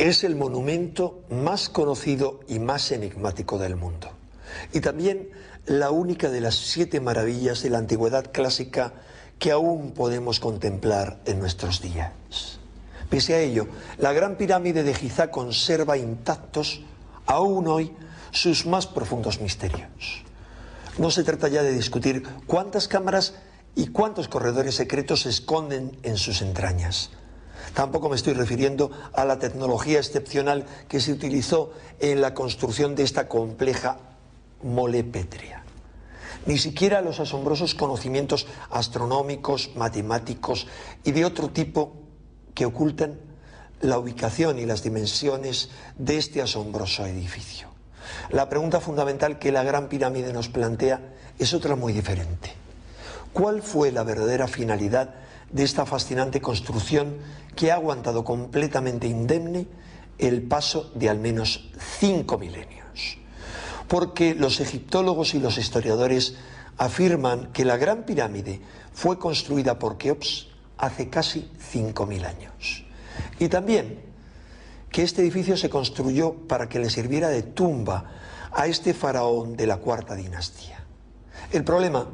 Es el monumento más conocido y más enigmático del mundo. Y también la única de las 7 maravillas de la antigüedad clásica que aún podemos contemplar en nuestros días. Pese a ello, la Gran Pirámide de Gizá conserva intactos, aún hoy, sus más profundos misterios. No se trata ya de discutir cuántas cámaras y cuántos corredores secretos se esconden en sus entrañas. Tampoco me estoy refiriendo a la tecnología excepcional que se utilizó en la construcción de esta compleja mole pétrea. Ni siquiera a los asombrosos conocimientos astronómicos, matemáticos y de otro tipo que ocultan la ubicación y las dimensiones de este asombroso edificio. La pregunta fundamental que la Gran Pirámide nos plantea es otra muy diferente. ¿Cuál fue la verdadera finalidad de esta fascinante construcción que ha aguantado completamente indemne el paso de al menos 5 milenios? Porque los egiptólogos y los historiadores afirman que la Gran Pirámide fue construida por Keops hace casi 5.000 años. Y también que este edificio se construyó para que le sirviera de tumba a este faraón de la cuarta dinastía. El problema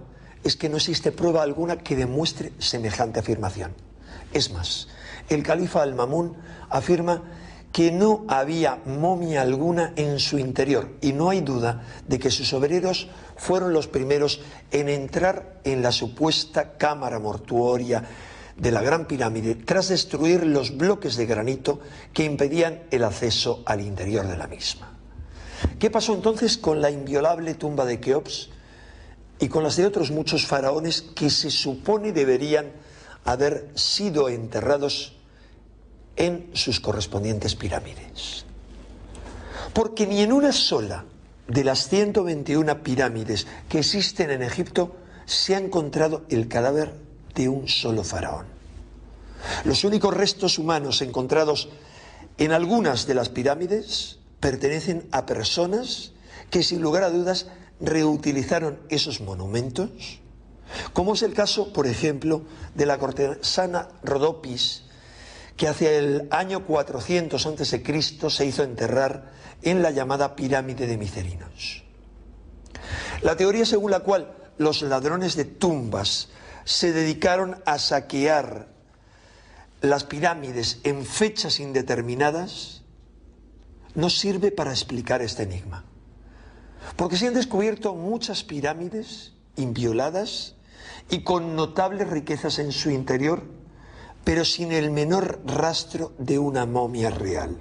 es que no existe prueba alguna que demuestre semejante afirmación. Es más, el califa Al-Ma'mún afirma que no había momia alguna en su interior y no hay duda de que sus obreros fueron los primeros en entrar en la supuesta cámara mortuoria de la Gran Pirámide tras destruir los bloques de granito que impedían el acceso al interior de la misma. ¿Qué pasó entonces con la inviolable tumba de Keops y con las de otros muchos faraones que se supone deberían haber sido enterrados en sus correspondientes pirámides? Porque ni en una sola de las 121 pirámides que existen en Egipto se ha encontrado el cadáver de un solo faraón. Los únicos restos humanos encontrados en algunas de las pirámides pertenecen a personas que, sin lugar a dudas, reutilizaron esos monumentos, como es el caso, por ejemplo, de la cortesana Rodopis, que hacia el año 400 a.C. se hizo enterrar en la llamada pirámide de Micerinos. La teoría según la cual los ladrones de tumbas se dedicaron a saquear las pirámides en fechas indeterminadas no sirve para explicar este enigma. Porque se han descubierto muchas pirámides invioladas y con notables riquezas en su interior, pero sin el menor rastro de una momia real.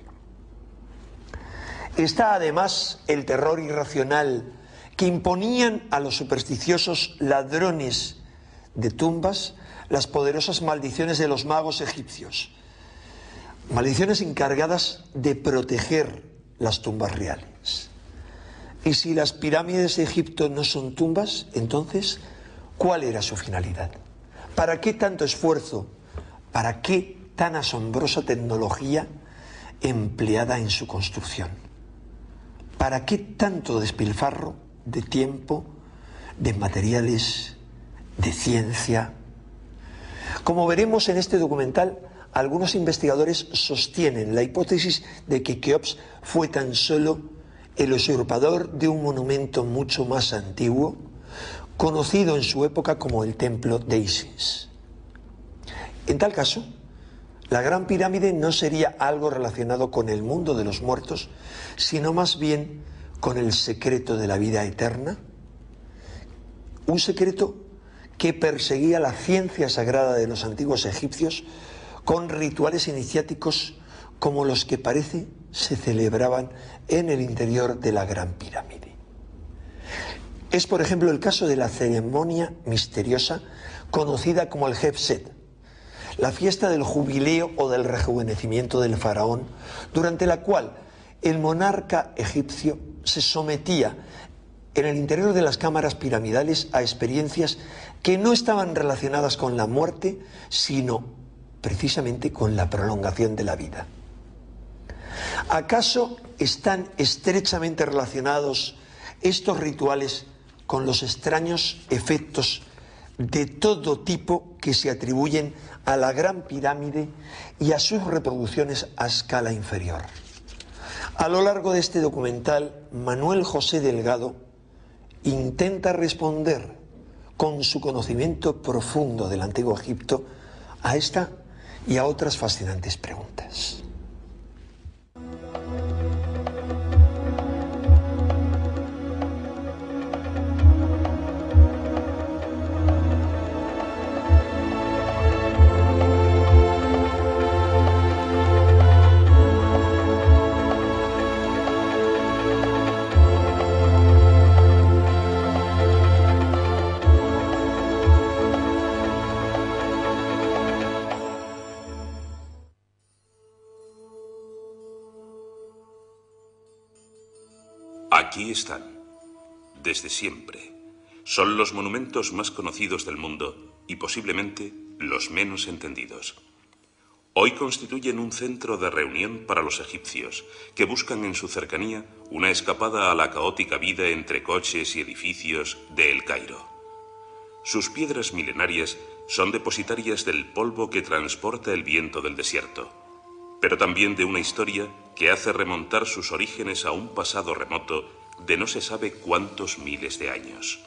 Está además el terror irracional que imponían a los supersticiosos ladrones de tumbas las poderosas maldiciones de los magos egipcios, maldiciones encargadas de proteger las tumbas reales. Y si las pirámides de Egipto no son tumbas, entonces, ¿cuál era su finalidad? ¿Para qué tanto esfuerzo? ¿Para qué tan asombrosa tecnología empleada en su construcción? ¿Para qué tanto despilfarro de tiempo, de materiales, de ciencia? Como veremos en este documental, algunos investigadores sostienen la hipótesis de que Keops fue tan solo el usurpador de un monumento mucho más antiguo, conocido en su época como el Templo de Isis. En tal caso, la Gran Pirámide no sería algo relacionado con el mundo de los muertos, sino más bien con el secreto de la vida eterna, un secreto que perseguía la ciencia sagrada de los antiguos egipcios con rituales iniciáticos como los que parece se celebraban en el interior de la Gran Pirámide. Es, por ejemplo, el caso de la ceremonia misteriosa conocida como el Hefset, la fiesta del jubileo o del rejuvenecimiento del faraón, durante la cual el monarca egipcio se sometía en el interior de las cámaras piramidales a experiencias que no estaban relacionadas con la muerte, sino precisamente con la prolongación de la vida. ¿Acaso están estrechamente relacionados estos rituales con los extraños efectos de todo tipo que se atribuyen a la Gran Pirámide y a sus reproducciones a escala inferior. A lo largo de este documental, Manuel José Delgado intenta responder con su conocimiento profundo del Antiguo Egipto a esta y a otras fascinantes preguntas. Aquí están, desde siempre. Son los monumentos más conocidos del mundo y posiblemente los menos entendidos. Hoy constituyen un centro de reunión para los egipcios, que buscan en su cercanía una escapada a la caótica vida entre coches y edificios de El Cairo. Sus piedras milenarias son depositarias del polvo que transporta el viento del desierto, pero también de una historia que hace remontar sus orígenes a un pasado remoto de no se sabe cuántos miles de años.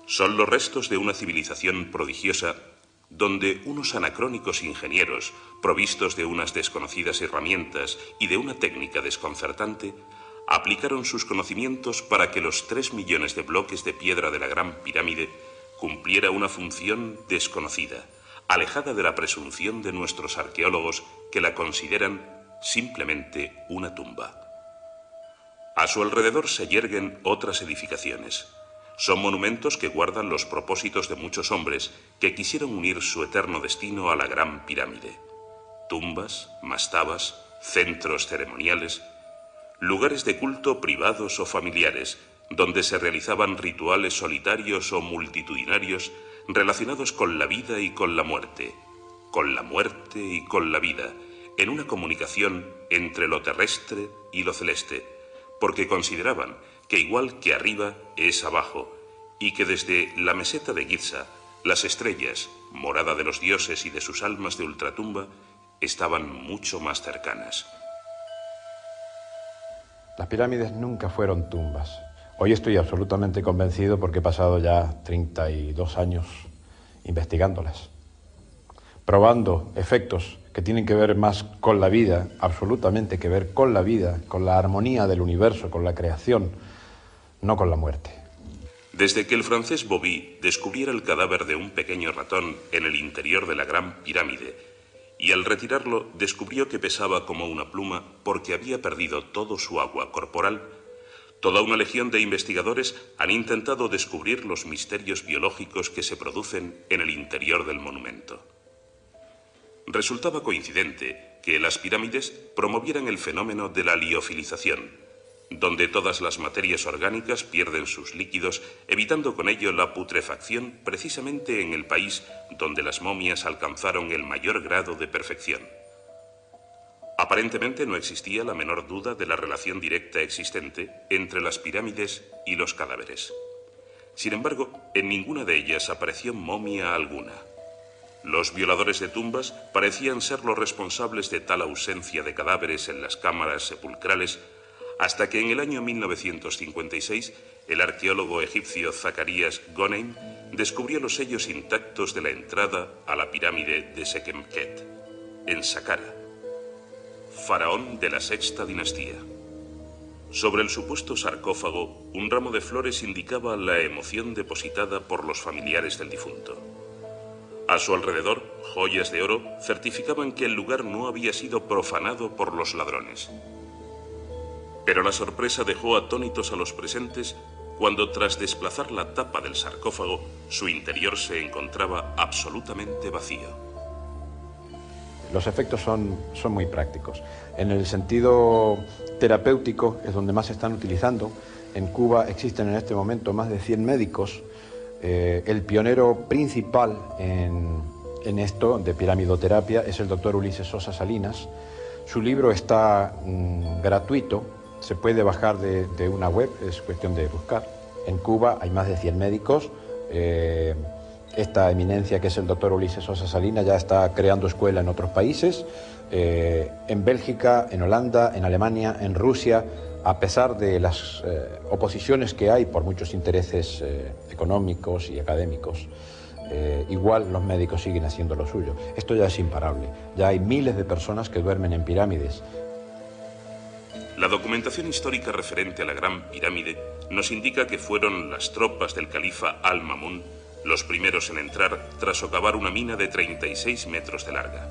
Son los restos de una civilización prodigiosa donde unos anacrónicos ingenieros, provistos de unas desconocidas herramientas y de una técnica desconcertante, aplicaron sus conocimientos para que los 3 millones de bloques de piedra de la Gran Pirámide cumpliera una función desconocida, alejada de la presunción de nuestros arqueólogos que la consideran simplemente una tumba. A su alrededor se yerguen otras edificaciones. Son monumentos que guardan los propósitos de muchos hombres que quisieron unir su eterno destino a la Gran Pirámide. Tumbas, mastabas, centros ceremoniales, lugares de culto privados o familiares, donde se realizaban rituales solitarios o multitudinarios relacionados con la vida y con la muerte y con la vida, en una comunicación entre lo terrestre y lo celeste, porque consideraban que igual que arriba es abajo, y que desde la meseta de Giza, las estrellas, morada de los dioses y de sus almas de ultratumba, estaban mucho más cercanas. Las pirámides nunca fueron tumbas. Hoy estoy absolutamente convencido porque he pasado ya 32 años investigándolas, probando efectos que tienen que ver más con la vida, absolutamente que ver con la vida, con la armonía del universo, con la creación, no con la muerte. Desde que el francés Bobby descubriera el cadáver de un pequeño ratón en el interior de la Gran Pirámide, y al retirarlo descubrió que pesaba como una pluma porque había perdido todo su agua corporal, toda una legión de investigadores han intentado descubrir los misterios biológicos que se producen en el interior del monumento. Resultaba coincidente que las pirámides promovieran el fenómeno de la liofilización, donde todas las materias orgánicas pierden sus líquidos, evitando con ello la putrefacción precisamente en el país donde las momias alcanzaron el mayor grado de perfección. Aparentemente no existía la menor duda de la relación directa existente entre las pirámides y los cadáveres. Sin embargo, en ninguna de ellas apareció momia alguna. Los violadores de tumbas parecían ser los responsables de tal ausencia de cadáveres en las cámaras sepulcrales, hasta que en el año 1956 el arqueólogo egipcio Zacarías Goneim descubrió los sellos intactos de la entrada a la pirámide de Sekhemkhet, en Saqqara, faraón de la sexta dinastía. Sobre el supuesto sarcófago, un ramo de flores indicaba la emoción depositada por los familiares del difunto. A su alrededor, joyas de oro certificaban que el lugar no había sido profanado por los ladrones. Pero la sorpresa dejó atónitos a los presentes cuando, tras desplazar la tapa del sarcófago, su interior se encontraba absolutamente vacío. Los efectos son muy prácticos. En el sentido terapéutico es donde más se están utilizando. En Cuba existen en este momento más de 100 médicos. El pionero principal en esto de piramidoterapia es el doctor Ulises Sosa Salinas. Su libro está gratuito, se puede bajar de una web, es cuestión de buscar. En Cuba hay más de 100 médicos Esta eminencia, que es el doctor Ulises Sosa Salina, ya está creando escuela en otros países, en Bélgica, en Holanda, en Alemania, en Rusia, a pesar de las oposiciones que hay por muchos intereses económicos y académicos. Igual los médicos siguen haciendo lo suyo. Esto ya es imparable. Ya hay miles de personas que duermen en pirámides. La documentación histórica referente a la Gran Pirámide nos indica que fueron las tropas del califa Al-Mamun los primeros en entrar tras socavar una mina de 36 metros de larga.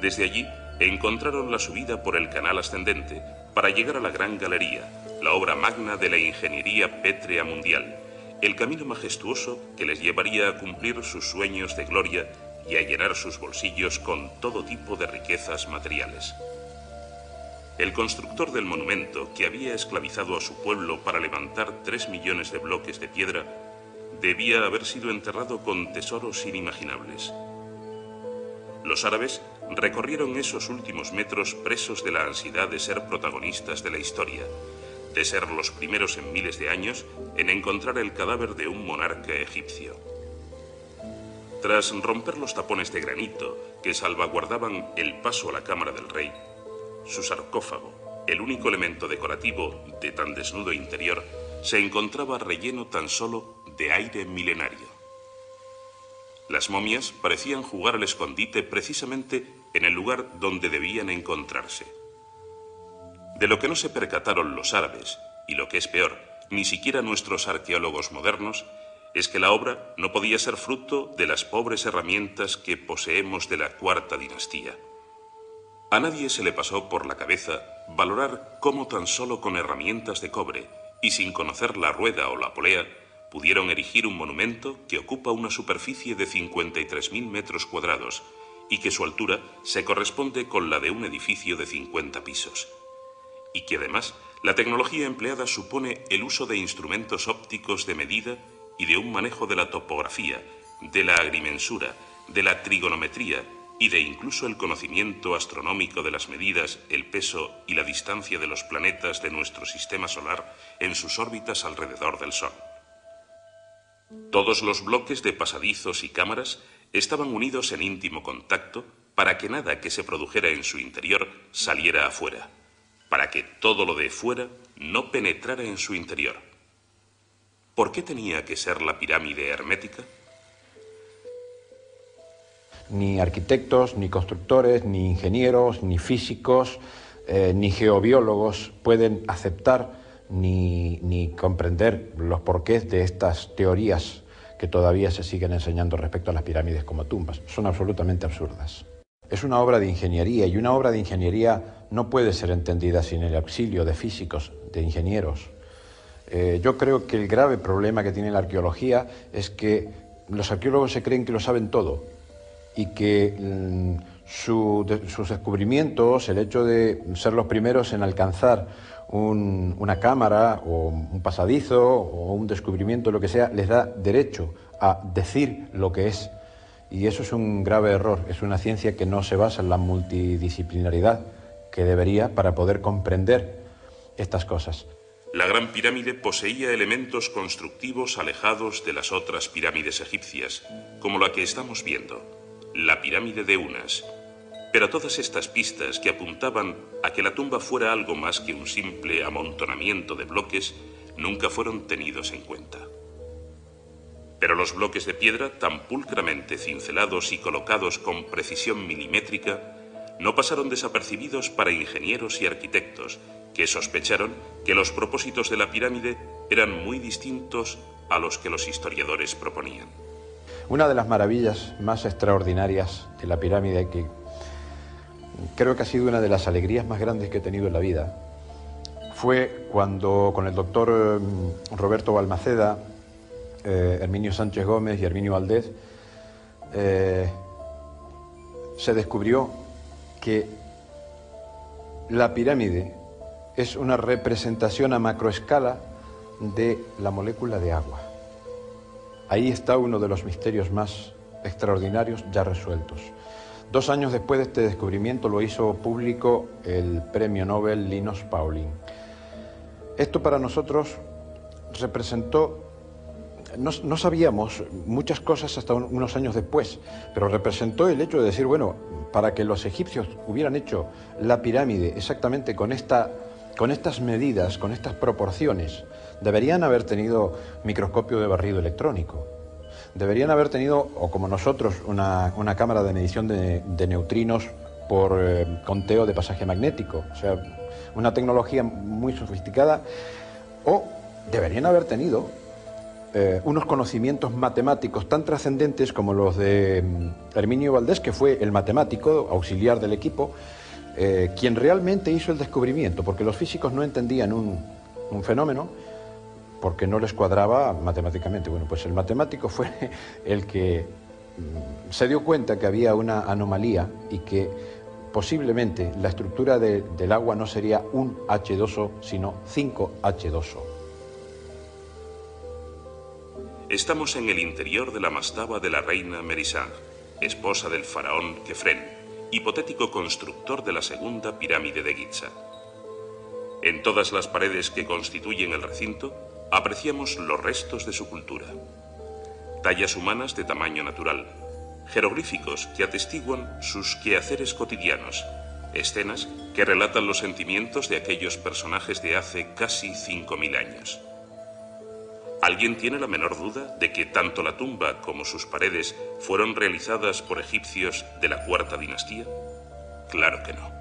Desde allí encontraron la subida por el canal ascendente para llegar a la Gran Galería, la obra magna de la ingeniería pétrea mundial, el camino majestuoso que les llevaría a cumplir sus sueños de gloria y a llenar sus bolsillos con todo tipo de riquezas materiales. El constructor del monumento, que había esclavizado a su pueblo para levantar 3 millones de bloques de piedra, debía haber sido enterrado con tesoros inimaginables. Los árabes recorrieron esos últimos metros presos de la ansiedad de ser protagonistas de la historia, de ser los primeros en miles de años en encontrar el cadáver de un monarca egipcio. Tras romper los tapones de granito que salvaguardaban el paso a la cámara del rey, su sarcófago, el único elemento decorativo de tan desnudo interior, se encontraba relleno tan solo de aire milenario. Las momias parecían jugar al escondite precisamente en el lugar donde debían encontrarse. De lo que no se percataron los árabes, y lo que es peor, ni siquiera nuestros arqueólogos modernos, es que la obra no podía ser fruto de las pobres herramientas que poseemos de la cuarta dinastía. A nadie se le pasó por la cabeza valorar cómo tan solo con herramientas de cobre y sin conocer la rueda o la polea pudieron erigir un monumento que ocupa una superficie de 53.000 metros cuadrados y que su altura se corresponde con la de un edificio de 50 pisos. Y que además la tecnología empleada supone el uso de instrumentos ópticos de medida y de un manejo de la topografía, de la agrimensura, de la trigonometría y de incluso el conocimiento astronómico de las medidas, el peso y la distancia de los planetas de nuestro sistema solar en sus órbitas alrededor del Sol. Todos los bloques de pasadizos y cámaras estaban unidos en íntimo contacto para que nada que se produjera en su interior saliera afuera, para que todo lo de fuera no penetrara en su interior. ¿Por qué tenía que ser la pirámide hermética? Ni arquitectos, ni constructores, ni ingenieros, ni físicos, ni geobiólogos pueden aceptar ni comprender los porqués de estas teorías que todavía se siguen enseñando respecto a las pirámides como tumbas. Son absolutamente absurdas. Es una obra de ingeniería, y una obra de ingeniería no puede ser entendida sin el auxilio de físicos, de ingenieros. Yo creo que el grave problema que tiene la arqueología es que los arqueólogos se creen que lo saben todo y que sus descubrimientos, el hecho de ser los primeros en alcanzar una cámara o un pasadizo o un descubrimiento, lo que sea, les da derecho a decir lo que es. Y eso es un grave error. Es una ciencia que no se basa en la multidisciplinaridad que debería para poder comprender estas cosas. La Gran Pirámide poseía elementos constructivos alejados de las otras pirámides egipcias, como la que estamos viendo, la pirámide de Unas. Pero todas estas pistas que apuntaban a que la tumba fuera algo más que un simple amontonamiento de bloques nunca fueron tenidos en cuenta. Pero los bloques de piedra, tan pulcramente cincelados y colocados con precisión milimétrica, no pasaron desapercibidos para ingenieros y arquitectos, que sospecharon que los propósitos de la pirámide eran muy distintos a los que los historiadores proponían. Una de las maravillas más extraordinarias de la pirámide, que creo que ha sido una de las alegrías más grandes que he tenido en la vida, fue cuando con el doctor Roberto Balmaceda, Herminio Sánchez Gómez y Herminio Valdés, se descubrió que la pirámide es una representación a macroescala de la molécula de agua. Ahí está uno de los misterios más extraordinarios ya resueltos. 2 años después de este descubrimiento lo hizo público el premio Nobel Linus Pauling. Esto para nosotros representó no sabíamos muchas cosas hasta unos años después, pero representó el hecho de decir, bueno, para que los egipcios hubieran hecho la pirámide exactamente con estas medidas, con estas proporciones, deberían haber tenido microscopio de barrido electrónico. Deberían haber tenido, o como nosotros, una cámara de medición de neutrinos por conteo de pasaje magnético. O sea, una tecnología muy sofisticada. O deberían haber tenido unos conocimientos matemáticos tan trascendentes como los de Herminio Valdés, que fue el matemático auxiliar del equipo, quien realmente hizo el descubrimiento, porque los físicos no entendían un fenómeno porque no les cuadraba matemáticamente. Bueno, pues el matemático fue el que se dio cuenta que había una anomalía y que posiblemente la estructura del agua no sería un H2O, sino 5H2O. Estamos en el interior de la mastaba de la reina Merisá, esposa del faraón Kefren, hipotético constructor de la segunda pirámide de Giza. En todas las paredes que constituyen el recinto, apreciamos los restos de su cultura. Tallas humanas de tamaño natural, jeroglíficos que atestiguan sus quehaceres cotidianos, escenas que relatan los sentimientos de aquellos personajes de hace casi 5.000 años. ¿Alguien tiene la menor duda de que tanto la tumba como sus paredes fueron realizadas por egipcios de la cuarta dinastía? Claro que no.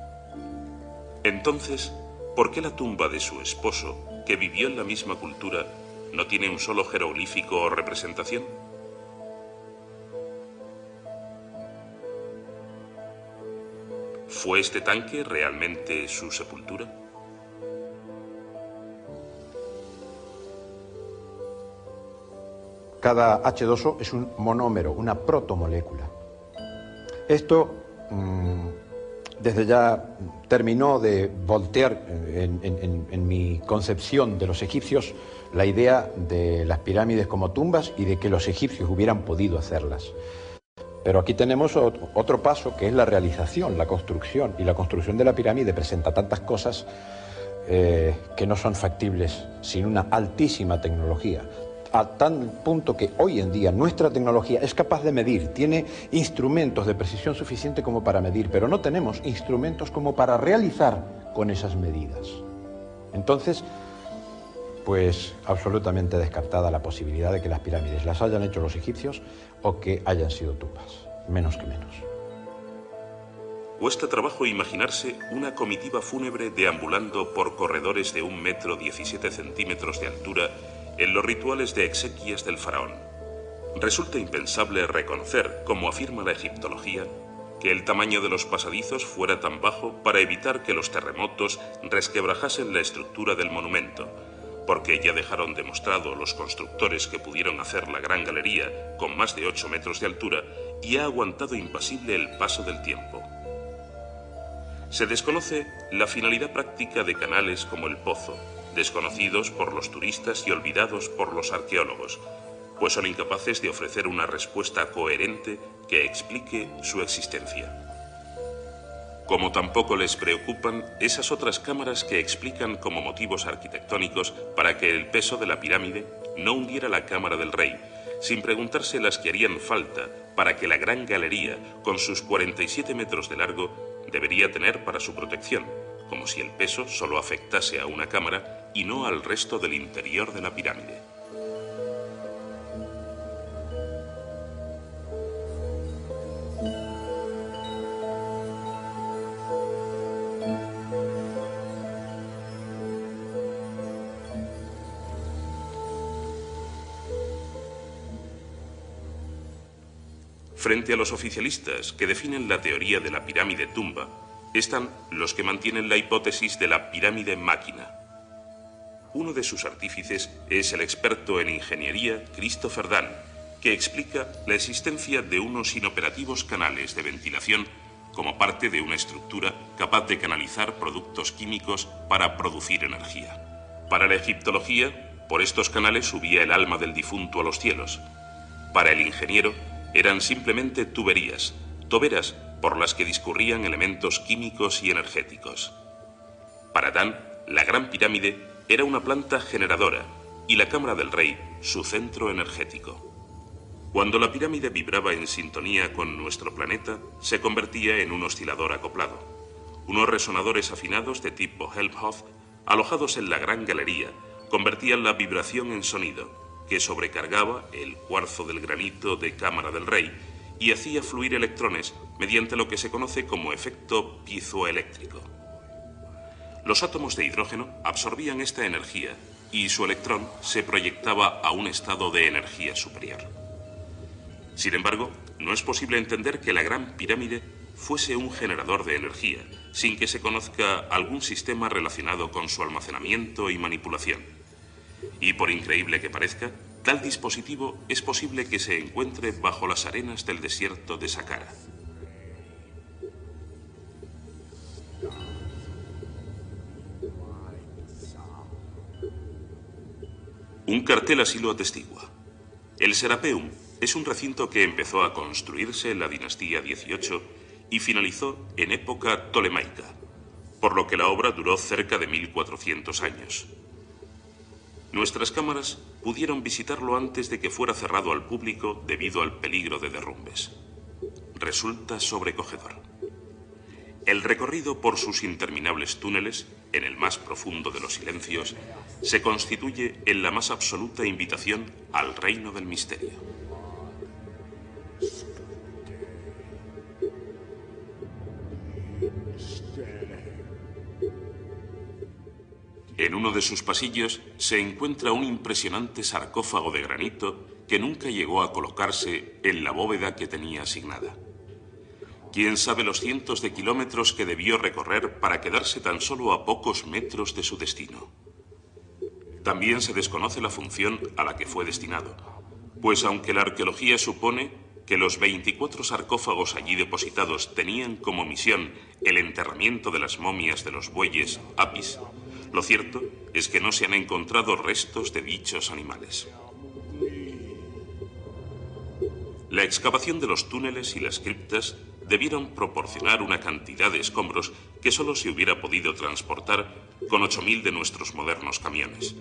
Entonces, ¿por qué la tumba de su esposo, que vivió en la misma cultura, no tiene un solo jeroglífico o representación? ¿Fue este tanque realmente su sepultura? Cada H2O es un monómero, una protomolécula. Esto desde ya terminó de voltear en mi concepción de los egipcios la idea de las pirámides como tumbas y de que los egipcios hubieran podido hacerlas. Pero aquí tenemos otro paso, que es la realización, la construcción. Y la construcción de la pirámide presenta tantas cosas que no son factibles sin una altísima tecnología. A tal punto que hoy en día nuestra tecnología es capaz de medir, tiene instrumentos de precisión suficiente como para medir, pero no tenemos instrumentos como para realizar con esas medidas. Entonces, pues absolutamente descartada la posibilidad de que las pirámides las hayan hecho los egipcios o que hayan sido tumbas, menos que menos. Cuesta trabajo imaginarse una comitiva fúnebre deambulando por corredores de 1,17 metros de altura en los rituales de exequias del faraón. Resulta impensable reconocer, como afirma la egiptología, que el tamaño de los pasadizos fuera tan bajo para evitar que los terremotos resquebrajasen la estructura del monumento, porque ya dejaron demostrado los constructores que pudieron hacer la gran galería con más de 8 metros de altura y ha aguantado impasible el paso del tiempo. Se desconoce la finalidad práctica de canales como el Pozo, desconocidos por los turistas y olvidados por los arqueólogos, pues son incapaces de ofrecer una respuesta coherente que explique su existencia. Como tampoco les preocupan esas otras cámaras que explican como motivos arquitectónicos para que el peso de la pirámide no hundiera la cámara del rey, sin preguntarse las que harían falta para que la gran galería, con sus 47 metros de largo, debería tener para su protección, como si el peso solo afectase a una cámara y no al resto del interior de la pirámide. Frente a los oficialistas que definen la teoría de la pirámide tumba, están los que mantienen la hipótesis de la pirámide máquina. Uno de sus artífices es el experto en ingeniería Christopher Dunn, que explica la existencia de unos inoperativos canales de ventilación como parte de una estructura capaz de canalizar productos químicos para producir energía. Para la egiptología, por estos canales subía el alma del difunto a los cielos. Para el ingeniero, eran simplemente tuberías, toberas por las que discurrían elementos químicos y energéticos. Para Dan, la Gran Pirámide era una planta generadora, y la cámara del rey su centro energético. Cuando la pirámide vibraba en sintonía con nuestro planeta, se convertía en un oscilador acoplado. Unos resonadores afinados de tipo Helmholtz, alojados en la gran galería, convertían la vibración en sonido, que sobrecargaba el cuarzo del granito de cámara del rey y hacía fluir electrones mediante lo que se conoce como efecto piezoeléctrico. Los átomos de hidrógeno absorbían esta energía y su electrón se proyectaba a un estado de energía superior. Sin embargo, no es posible entender que la Gran Pirámide fuese un generador de energía, sin que se conozca algún sistema relacionado con su almacenamiento y manipulación. Y por increíble que parezca, tal dispositivo es posible que se encuentre bajo las arenas del desierto de Saqqara. Un cartel así lo atestigua. El Serapeum es un recinto que empezó a construirse en la dinastía XVIII y finalizó en época tolemaica, por lo que la obra duró cerca de 1400 años. Nuestras cámaras pudieron visitarlo antes de que fuera cerrado al público debido al peligro de derrumbes. Resulta sobrecogedor. El recorrido por sus interminables túneles, en el más profundo de los silencios, se constituye en la más absoluta invitación al reino del misterio. En uno de sus pasillos se encuentra un impresionante sarcófago de granito que nunca llegó a colocarse en la bóveda que tenía asignada. Quién sabe los cientos de kilómetros que debió recorrer para quedarse tan solo a pocos metros de su destino. También se desconoce la función a la que fue destinado, pues aunque la arqueología supone que los 24 sarcófagos allí depositados tenían como misión el enterramiento de las momias de los bueyes Apis, lo cierto es que no se han encontrado restos de dichos animales. La excavación de los túneles y las criptas debieron proporcionar una cantidad de escombros que solo se hubiera podido transportar con 8000 de nuestros modernos camiones.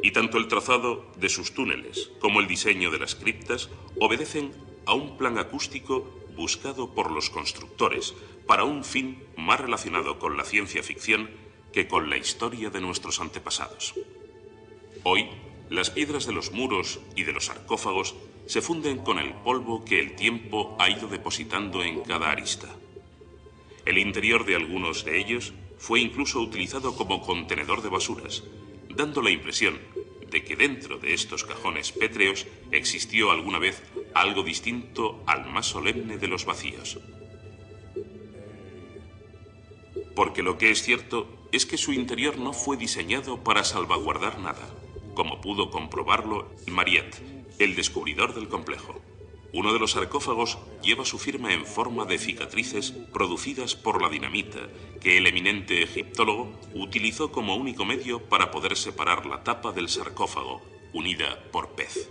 Y tanto el trazado de sus túneles como el diseño de las criptas obedecen a un plan acústico buscado por los constructores para un fin más relacionado con la ciencia ficción que con la historia de nuestros antepasados. Hoy, las piedras de los muros y de los sarcófagos se funden con el polvo que el tiempo ha ido depositando en cada arista. El interior de algunos de ellos fue incluso utilizado como contenedor de basuras, dando la impresión de que dentro de estos cajones pétreos existió alguna vez algo distinto al más solemne de los vacíos. Porque lo que es cierto es que su interior no fue diseñado para salvaguardar nada, como pudo comprobarlo Mariette, el descubridor del complejo. Uno de los sarcófagos lleva su firma en forma de cicatrices producidas por la dinamita que el eminente egiptólogo utilizó como único medio para poder separar la tapa del sarcófago, unida por pez.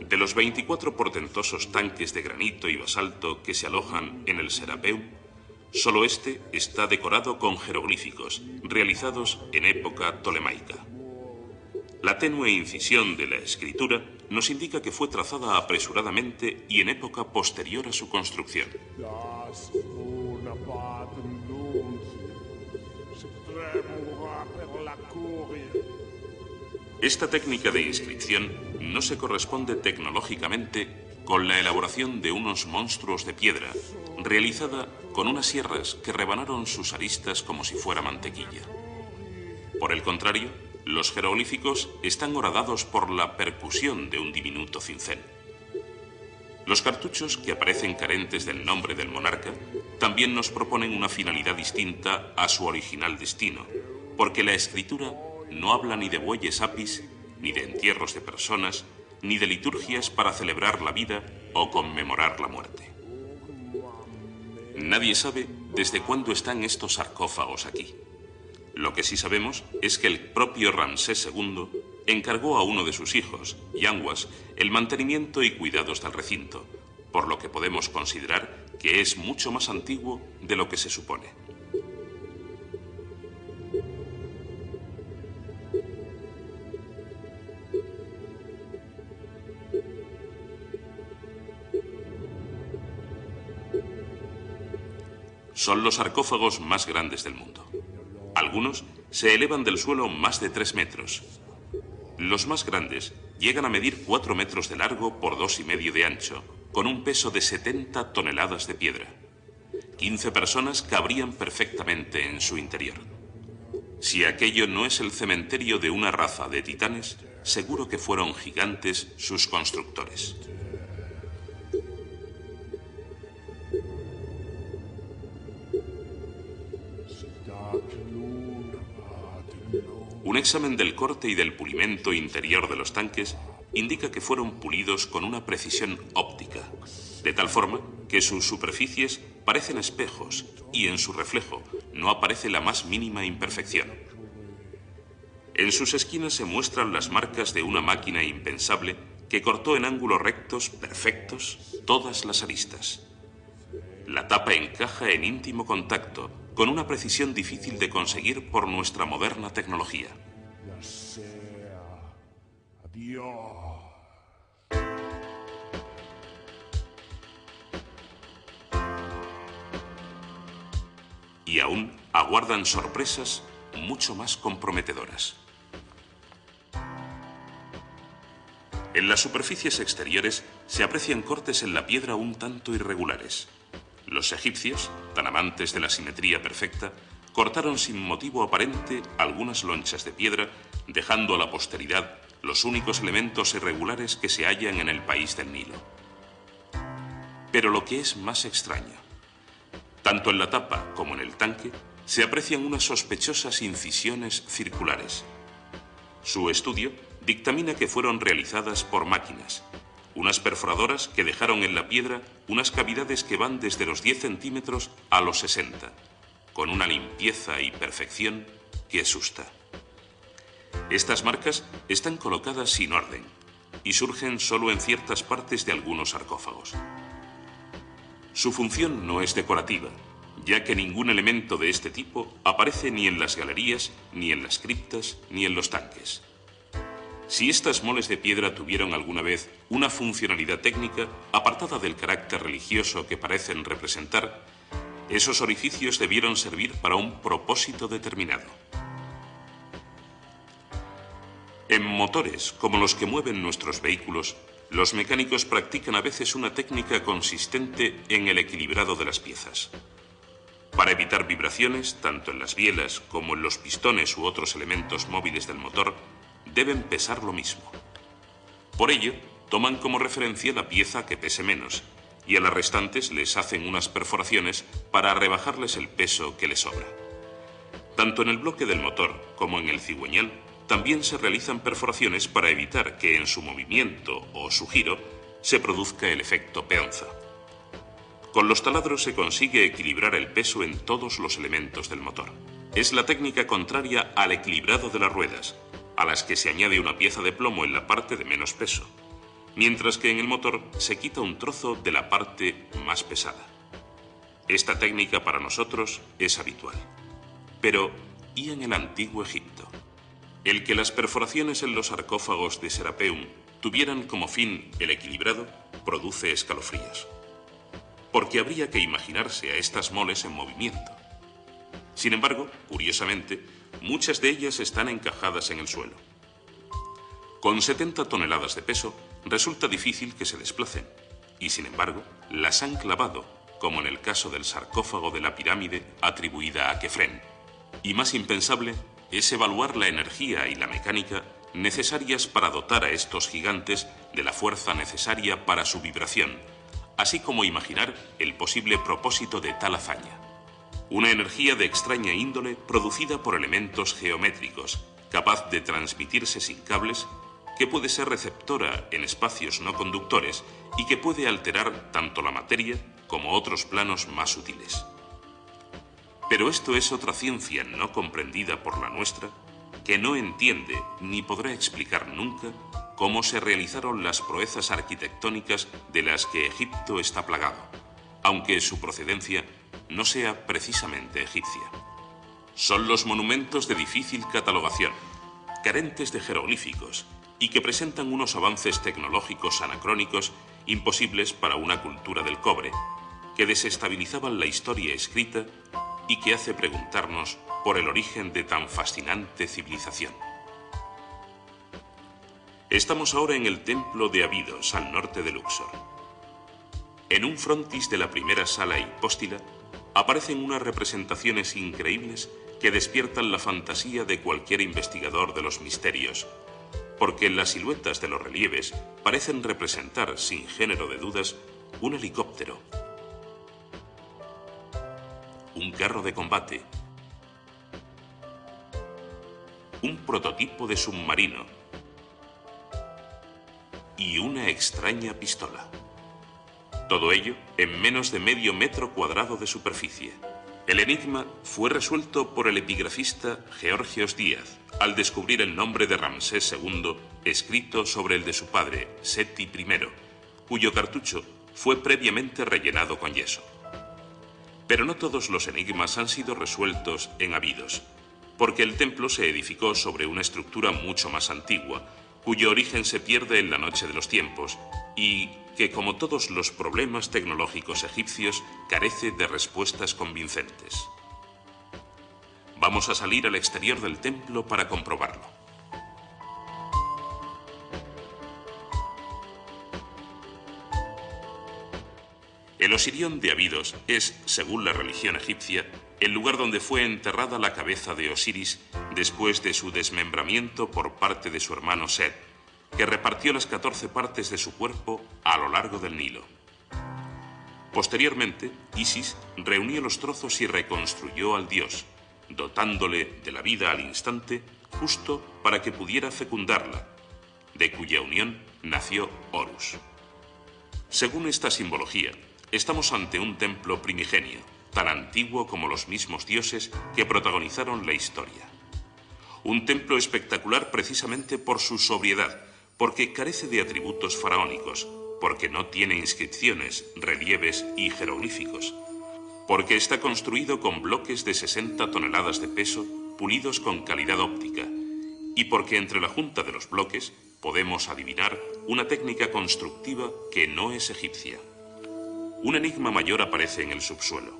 De los 24 portentosos tanques de granito y basalto que se alojan en el Serapeum, solo este está decorado con jeroglíficos, realizados en época tolemaica. La tenue incisión de la escritura nos indica que fue trazada apresuradamente y en época posterior a su construcción. Esta técnica de inscripción no se corresponde tecnológicamente con la elaboración de unos monstruos de piedra, realizada con unas sierras que rebanaron sus aristas como si fuera mantequilla. Por el contrario, los jeroglíficos están horadados por la percusión de un diminuto cincel. Los cartuchos, que aparecen carentes del nombre del monarca, también nos proponen una finalidad distinta a su original destino, porque la escritura no habla ni de bueyes Apis, ni de entierros de personas, ni de liturgias para celebrar la vida o conmemorar la muerte. Nadie sabe desde cuándo están estos sarcófagos aquí. Lo que sí sabemos es que el propio Ramsés II encargó a uno de sus hijos, Yanguas, el mantenimiento y cuidados del recinto, por lo que podemos considerar que es mucho más antiguo de lo que se supone. Son los sarcófagos más grandes del mundo. Algunos se elevan del suelo más de 3 metros. Los más grandes llegan a medir 4 metros de largo por 2,5 de ancho, con un peso de 70 toneladas de piedra. 15 personas cabrían perfectamente en su interior. Si aquello no es el cementerio de una raza de titanes, seguro que fueron gigantes sus constructores. Un examen del corte y del pulimento interior de los tanques indica que fueron pulidos con una precisión óptica, de tal forma que sus superficies parecen espejos y en su reflejo no aparece la más mínima imperfección. En sus esquinas se muestran las marcas de una máquina impensable que cortó en ángulos rectos perfectos todas las aristas. La tapa encaja en íntimo contacto con una precisión difícil de conseguir por nuestra moderna tecnología. Y aún aguardan sorpresas mucho más comprometedoras. En las superficies exteriores se aprecian cortes en la piedra un tanto irregulares. Los egipcios, tan amantes de la simetría perfecta, cortaron sin motivo aparente algunas lonchas de piedra, dejando a la posteridad los únicos elementos irregulares que se hallan en el país del Nilo. Pero lo que es más extraño, tanto en la tapa como en el tanque, se aprecian unas sospechosas incisiones circulares. Su estudio dictamina que fueron realizadas por máquinas, unas perforadoras que dejaron en la piedra unas cavidades que van desde los 10 centímetros a los 60, con una limpieza y perfección que asusta. Estas marcas están colocadas sin orden y surgen solo en ciertas partes de algunos sarcófagos. Su función no es decorativa, ya que ningún elemento de este tipo aparece ni en las galerías, ni en las criptas, ni en los tanques. Si estas moles de piedra tuvieron alguna vez una funcionalidad técnica apartada del carácter religioso que parecen representar, esos orificios debieron servir para un propósito determinado. En motores como los que mueven nuestros vehículos, los mecánicos practican a veces una técnica consistente en el equilibrado de las piezas. Para evitar vibraciones, tanto en las bielas como en los pistones u otros elementos móviles del motor, deben pesar lo mismo. Por ello, toman como referencia la pieza que pese menos, y a las restantes les hacen unas perforaciones para rebajarles el peso que les sobra. Tanto en el bloque del motor como en el cigüeñal, también se realizan perforaciones para evitar que en su movimiento o su giro se produzca el efecto peonza. Con los taladros se consigue equilibrar el peso en todos los elementos del motor. Es la técnica contraria al equilibrado de las ruedas, a las que se añade una pieza de plomo en la parte de menos peso, mientras que en el motor se quita un trozo de la parte más pesada. Esta técnica para nosotros es habitual. Pero, ¿y en el antiguo Egipto? El que las perforaciones en los sarcófagos de Serapeum tuvieran como fin el equilibrado produce escalofríos, porque habría que imaginarse a estas moles en movimiento. Sin embargo, curiosamente, muchas de ellas están encajadas en el suelo. Con 70 toneladas de peso, resulta difícil que se desplacen, y sin embargo, las han clavado, como en el caso del sarcófago de la pirámide atribuida a Kefren. Y más impensable es evaluar la energía y la mecánica necesarias para dotar a estos gigantes de la fuerza necesaria para su vibración, así como imaginar el posible propósito de tal hazaña. Una energía de extraña índole producida por elementos geométricos, capaz de transmitirse sin cables, que puede ser receptora en espacios no conductores y que puede alterar tanto la materia como otros planos más sutiles. Pero esto es otra ciencia no comprendida por la nuestra, que no entiende ni podrá explicar nunca cómo se realizaron las proezas arquitectónicas de las que Egipto está plagado, aunque su procedencia no sea precisamente egipcia. Son los monumentos de difícil catalogación, carentes de jeroglíficos y que presentan unos avances tecnológicos anacrónicos imposibles para una cultura del cobre, que desestabilizaban la historia escrita y que hace preguntarnos por el origen de tan fascinante civilización. Estamos ahora en el templo de Abidos, al norte de Luxor. En un frontis de la primera sala hipóstila aparecen unas representaciones increíbles que despiertan la fantasía de cualquier investigador de los misterios, porque las siluetas de los relieves parecen representar, sin género de dudas, un helicóptero, un carro de combate, un prototipo de submarino y una extraña pistola. Todo ello en menos de medio metro cuadrado de superficie. El enigma fue resuelto por el epigrafista Georgios Díaz al descubrir el nombre de Ramsés II escrito sobre el de su padre, Seti I, cuyo cartucho fue previamente rellenado con yeso. Pero no todos los enigmas han sido resueltos en Abidos, porque el templo se edificó sobre una estructura mucho más antigua, cuyo origen se pierde en la noche de los tiempos y que, como todos los problemas tecnológicos egipcios, carece de respuestas convincentes. Vamos a salir al exterior del templo para comprobarlo. El Osirión de Abidos es, según la religión egipcia, el lugar donde fue enterrada la cabeza de Osiris después de su desmembramiento por parte de su hermano Set, que repartió las 14 partes de su cuerpo a lo largo del Nilo. Posteriormente, Isis reunió los trozos y reconstruyó al dios, dotándole de la vida al instante justo para que pudiera fecundarla, de cuya unión nació Horus. Según esta simbología, estamos ante un templo primigenio, tan antiguo como los mismos dioses que protagonizaron la historia. Un templo espectacular precisamente por su sobriedad, porque carece de atributos faraónicos, porque no tiene inscripciones, relieves y jeroglíficos, porque está construido con bloques de 60 toneladas de peso, pulidos con calidad óptica, y porque entre la junta de los bloques podemos adivinar una técnica constructiva que no es egipcia. Un enigma mayor aparece en el subsuelo.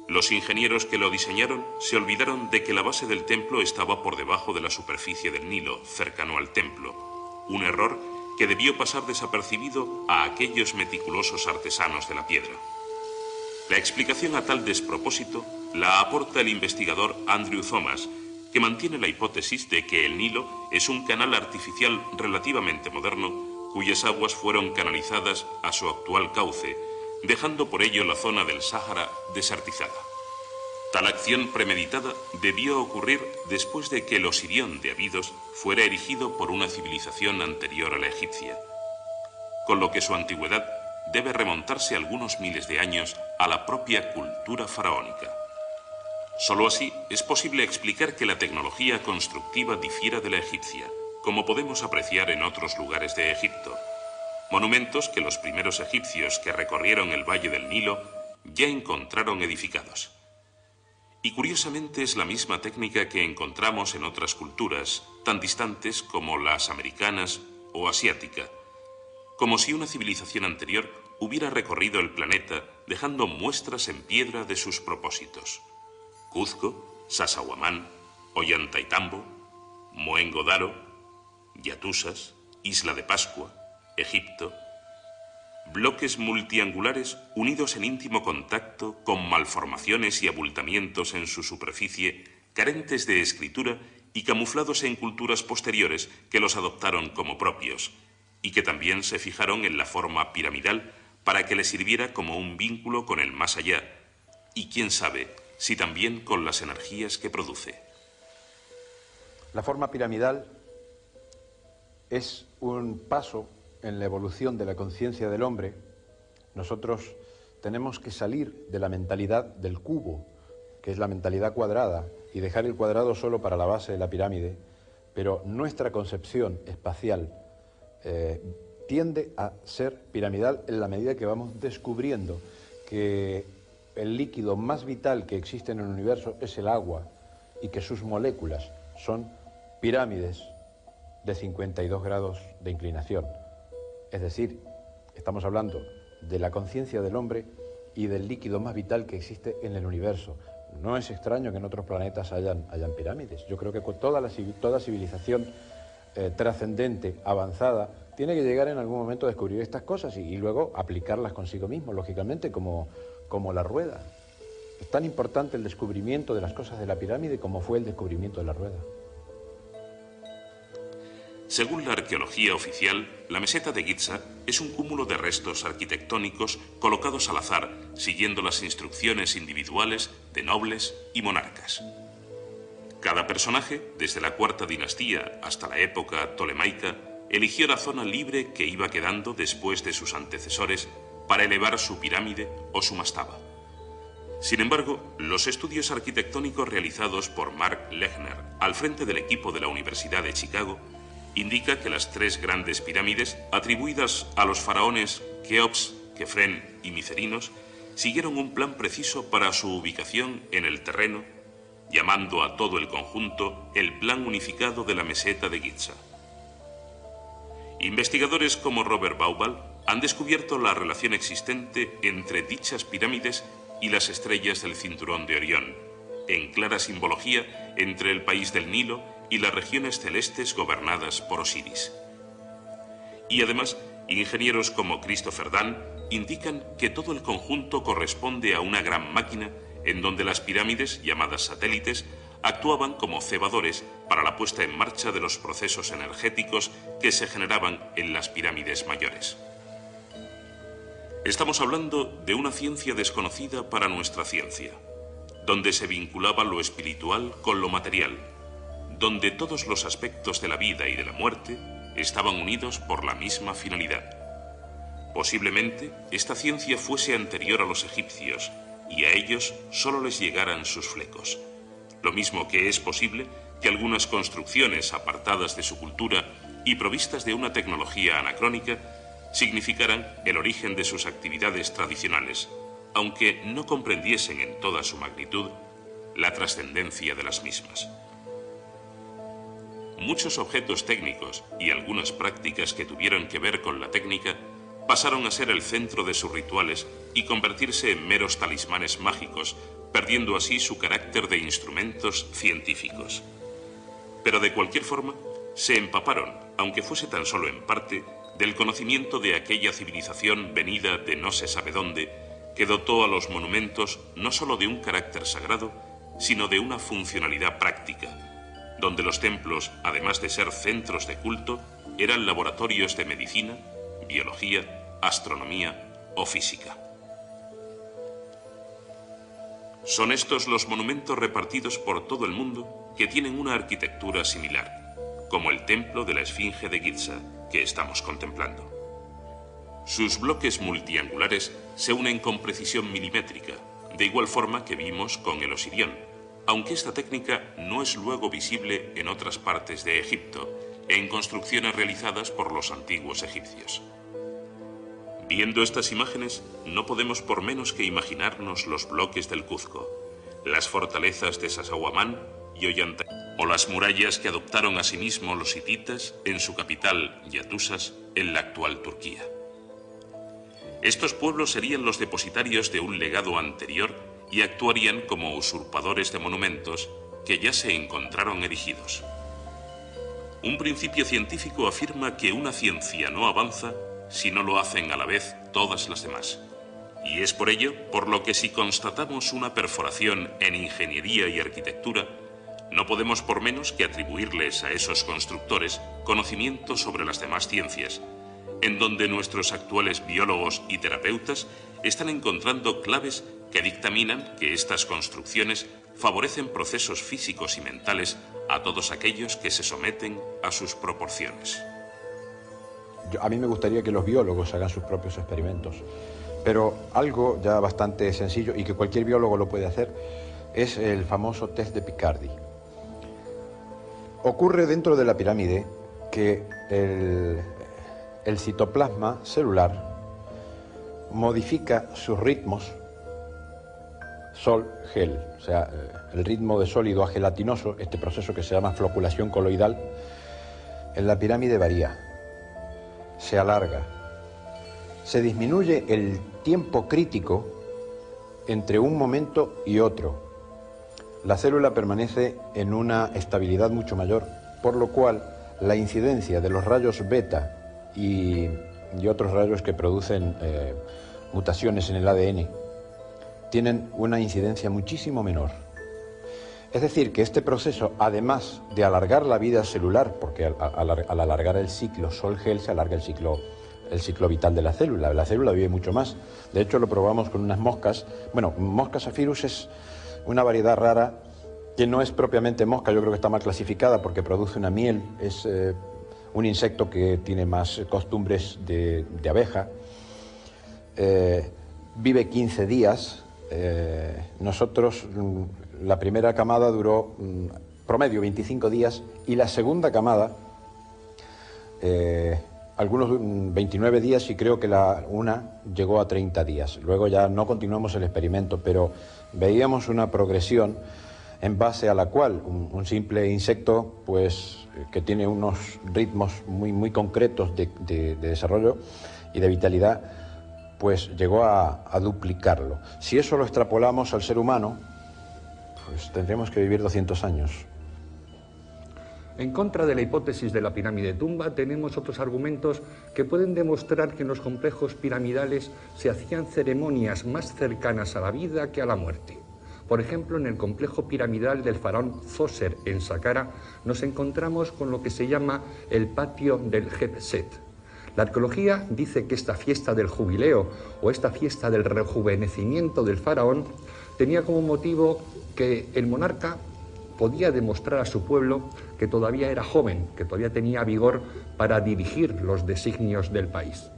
Los ingenieros que lo diseñaron se olvidaron de que la base del templo estaba por debajo de la superficie del Nilo, cercano al templo, un error que debió pasar desapercibido a aquellos meticulosos artesanos de la piedra. La explicación a tal despropósito la aporta el investigador Andrew Thomas, que mantiene la hipótesis de que el Nilo es un canal artificial relativamente moderno, cuyas aguas fueron canalizadas a su actual cauce, dejando por ello la zona del Sáhara desertizada. Tal acción premeditada debió ocurrir después de que el Osirión de Abidos fuera erigido por una civilización anterior a la egipcia, con lo que su antigüedad debe remontarse algunos miles de años a la propia cultura faraónica. Solo así es posible explicar que la tecnología constructiva difiera de la egipcia, como podemos apreciar en otros lugares de Egipto, monumentos que los primeros egipcios que recorrieron el valle del Nilo ya encontraron edificados. Y curiosamente es la misma técnica que encontramos en otras culturas, tan distantes como las americanas o asiática, como si una civilización anterior hubiera recorrido el planeta dejando muestras en piedra de sus propósitos. Cuzco, Sacsayhuamán, Ollantaytambo, Mohenjo-Daro, Yatusas, Isla de Pascua, Egipto, bloques multiangulares unidos en íntimo contacto con malformaciones y abultamientos en su superficie, carentes de escritura y camuflados en culturas posteriores que los adoptaron como propios y que también se fijaron en la forma piramidal para que les sirviera como un vínculo con el más allá y quién sabe si también con las energías que produce. La forma piramidal es un paso en la evolución de la conciencia del hombre. Nosotros tenemos que salir de la mentalidad del cubo que es la mentalidad cuadrada, y dejar el cuadrado solo para la base de la pirámide, pero nuestra concepción espacial tiende a ser piramidal en la medida que vamos descubriendo que el líquido más vital que existe en el universo es el agua y que sus moléculas son pirámides de 52 grados de inclinación. Es decir, estamos hablando de la conciencia del hombre y del líquido más vital que existe en el universo. No es extraño que en otros planetas hayan pirámides. Yo creo que toda civilización trascendente, avanzada, tiene que llegar en algún momento a descubrir estas cosas y luego aplicarlas consigo mismo, lógicamente, como la rueda. Es tan importante el descubrimiento de las cosas de la pirámide como fue el descubrimiento de la rueda. Según la arqueología oficial, la meseta de Giza es un cúmulo de restos arquitectónicos colocados al azar, siguiendo las instrucciones individuales de nobles y monarcas. Cada personaje, desde la cuarta dinastía hasta la época tolemaica, eligió la zona libre que iba quedando después de sus antecesores para elevar su pirámide o su mastaba. Sin embargo, los estudios arquitectónicos realizados por Mark Lechner al frente del equipo de la Universidad de Chicago indica que las tres grandes pirámides atribuidas a los faraones Keops, Kefren y Micerinos siguieron un plan preciso para su ubicación en el terreno, llamando a todo el conjunto el Plan Unificado de la Meseta de Giza. Investigadores como Robert Bauval han descubierto la relación existente entre dichas pirámides y las estrellas del cinturón de Orión, en clara simbología entre el país del Nilo y las regiones celestes gobernadas por Osiris. Y además, ingenieros como Christopher Dunn indican que todo el conjunto corresponde a una gran máquina en donde las pirámides, llamadas satélites, actuaban como cebadores para la puesta en marcha de los procesos energéticos que se generaban en las pirámides mayores. Estamos hablando de una ciencia desconocida para nuestra ciencia, donde se vinculaba lo espiritual con lo material, donde todos los aspectos de la vida y de la muerte estaban unidos por la misma finalidad. Posiblemente esta ciencia fuese anterior a los egipcios y a ellos solo les llegaran sus flecos. Lo mismo que es posible que algunas construcciones apartadas de su cultura y provistas de una tecnología anacrónica significaran el origen de sus actividades tradicionales, aunque no comprendiesen en toda su magnitud la trascendencia de las mismas. Muchos objetos técnicos y algunas prácticas que tuvieron que ver con la técnica pasaron a ser el centro de sus rituales y convertirse en meros talismanes mágicos, perdiendo así su carácter de instrumentos científicos. Pero de cualquier forma, se empaparon, aunque fuese tan solo en parte, del conocimiento de aquella civilización venida de no se sabe dónde, que dotó a los monumentos no solo de un carácter sagrado, sino de una funcionalidad práctica, donde los templos, además de ser centros de culto, eran laboratorios de medicina, biología, astronomía o física. Son estos los monumentos repartidos por todo el mundo que tienen una arquitectura similar, como el templo de la Esfinge de Giza que estamos contemplando. Sus bloques multiangulares se unen con precisión milimétrica, de igual forma que vimos con el Osirión, aunque esta técnica no es luego visible en otras partes de Egipto, en construcciones realizadas por los antiguos egipcios. Viendo estas imágenes, no podemos por menos que imaginarnos los bloques del Cuzco, las fortalezas de Sacsayhuamán y Ollantaytambo, o las murallas que adoptaron asimismo los hititas en su capital, Yatusas, en la actual Turquía. Estos pueblos serían los depositarios de un legado anterior y actuarían como usurpadores de monumentos que ya se encontraron erigidos. Un principio científico afirma que una ciencia no avanza si no lo hacen a la vez todas las demás. Y es por ello por lo que si constatamos una perforación en ingeniería y arquitectura, no podemos por menos que atribuirles a esos constructores conocimiento sobre las demás ciencias, en donde nuestros actuales biólogos y terapeutas están encontrando claves que dictaminan que estas construcciones favorecen procesos físicos y mentales a todos aquellos que se someten a sus proporciones. A mí me gustaría que los biólogos hagan sus propios experimentos, pero algo ya bastante sencillo y que cualquier biólogo lo puede hacer, es el famoso test de Picardi. Ocurre dentro de la pirámide que el citoplasma celular modifica sus ritmos sol-gel, o sea, el ritmo de sólido a gelatinoso, este proceso que se llama floculación coloidal, en la pirámide varía, se alarga, se disminuye el tiempo crítico entre un momento y otro. La célula permanece en una estabilidad mucho mayor, por lo cual la incidencia de los rayos beta y otros rayos que producen mutaciones en el ADN tienen una incidencia muchísimo menor. Es decir, que este proceso, además de alargar la vida celular, porque al alargar el ciclo sol-gel se alarga el ciclo vital de la célula vive mucho más. De hecho, lo probamos con unas moscas. Bueno, mosca Saphirus es una variedad rara que no es propiamente mosca, yo creo que está mal clasificada porque produce una miel, es un insecto que tiene más costumbres de abeja, vive 15 días, nosotros la primera camada duró promedio 25 días y la segunda camada algunos 29 días y creo que una llegó a 30 días. Luego ya no continuamos el experimento, pero veíamos una progresión en base a la cual un simple insecto, pues, que tiene unos ritmos muy concretos de desarrollo y de vitalidad, pues llegó a duplicarlo. Si eso lo extrapolamos al ser humano, pues tendríamos que vivir 200 años. En contra de la hipótesis de la pirámide tumba, tenemos otros argumentos que pueden demostrar que en los complejos piramidales se hacían ceremonias más cercanas a la vida que a la muerte. Por ejemplo, en el complejo piramidal del faraón Zoser en Saqqara nos encontramos con lo que se llama el patio del Hebset. La arqueología dice que esta fiesta del jubileo o esta fiesta del rejuvenecimiento del faraón tenía como motivo que el monarca podía demostrar a su pueblo que todavía era joven, que todavía tenía vigor para dirigir los designios del país.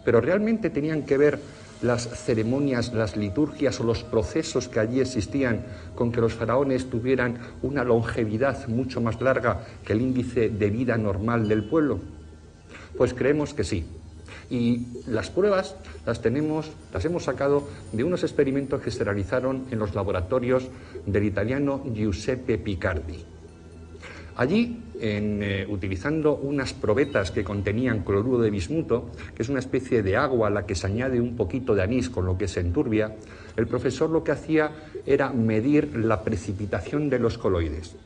Pero realmente tenían que ver las ceremonias, las liturgias o los procesos que allí existían con que los faraones tuvieran una longevidad mucho más larga que el índice de vida normal del pueblo. Pues creemos que sí. Y las pruebas las hemos sacado de unos experimentos que se realizaron en los laboratorios del italiano Giuseppe Picardi. Allí, utilizando unas probetas que contenían cloruro de bismuto, que es una especie de agua a la que se añade un poquito de anís con lo que se enturbia, el profesor lo que hacía era medir la precipitación de los coloides.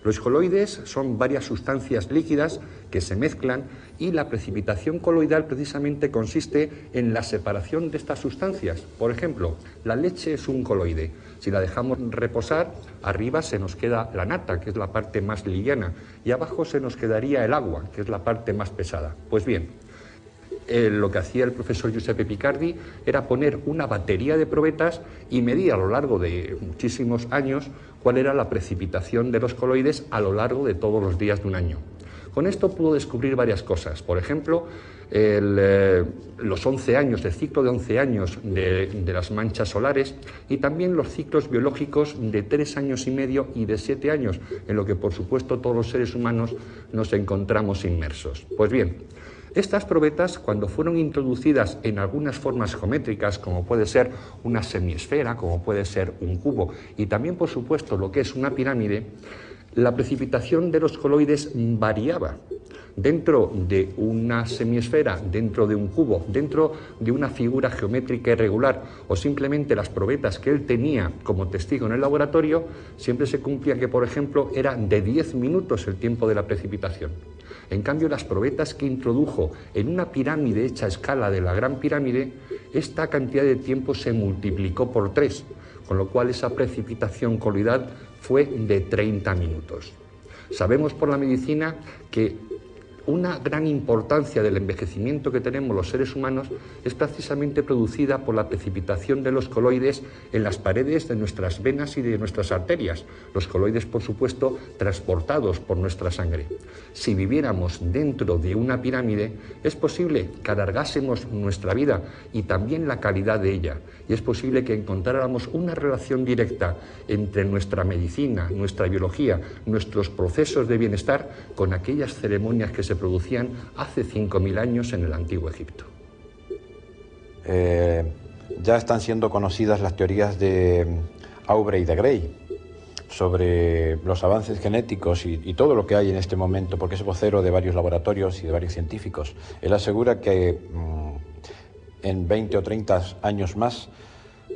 Los coloides son varias sustancias líquidas que se mezclan y la precipitación coloidal precisamente consiste en la separación de estas sustancias. Por ejemplo, la leche es un coloide. Si la dejamos reposar, arriba se nos queda la nata, que es la parte más liviana, y abajo se nos quedaría el agua, que es la parte más pesada. Pues bien, lo que hacía el profesor Giuseppe Picardi era poner una batería de probetas y medir a lo largo de muchísimos años cuál era la precipitación de los coloides a lo largo de todos los días de un año. Con esto pudo descubrir varias cosas. Por ejemplo, los 11 años, el ciclo de 11 años de las manchas solares y también los ciclos biológicos de 3 años y medio y de 7 años, en lo que por supuesto todos los seres humanos nos encontramos inmersos. Pues bien, estas probetas, cuando fueron introducidas en algunas formas geométricas, como puede ser una semiesfera, como puede ser un cubo, y también, por supuesto, lo que es una pirámide, la precipitación de los coloides variaba. Dentro de una semiesfera, dentro de un cubo, dentro de una figura geométrica irregular o simplemente las probetas que él tenía como testigo en el laboratorio, siempre se cumplía que, por ejemplo, era de 10 minutos el tiempo de la precipitación. En cambio, las probetas que introdujo en una pirámide hecha a escala de la Gran Pirámide, esta cantidad de tiempo se multiplicó por 3, con lo cual esa precipitación coloidal fue de 30 minutos. Sabemos por la medicina que una gran importancia del envejecimiento que tenemos los seres humanos es precisamente producida por la precipitación de los coloides en las paredes de nuestras venas y de nuestras arterias. Los coloides, por supuesto, transportados por nuestra sangre. Si viviéramos dentro de una pirámide, es posible que alargásemos nuestra vida y también la calidad de ella. Y es posible que encontráramos una relación directa entre nuestra medicina, nuestra biología, nuestros procesos de bienestar con aquellas ceremonias que se producían hace 5.000 años en el antiguo Egipto. Ya están siendo conocidas las teorías de Aubrey y de Grey sobre los avances genéticos y todo lo que hay en este momento, porque es vocero de varios laboratorios y de varios científicos. Él asegura que en 20 o 30 años más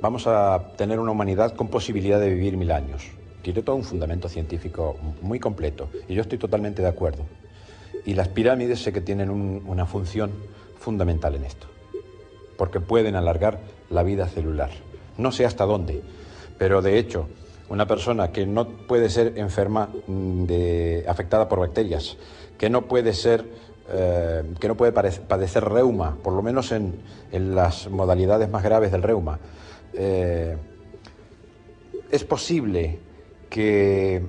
vamos a tener una humanidad con posibilidad de vivir 1000 años. Tiene todo un fundamento científico muy completo y yo estoy totalmente de acuerdo. Y las pirámides sé que tienen una función fundamental en esto, porque pueden alargar la vida celular. No sé hasta dónde, pero de hecho, una persona que no puede ser enferma, afectada por bacterias, que no puede padecer reuma, por lo menos en las modalidades más graves del reuma, es posible que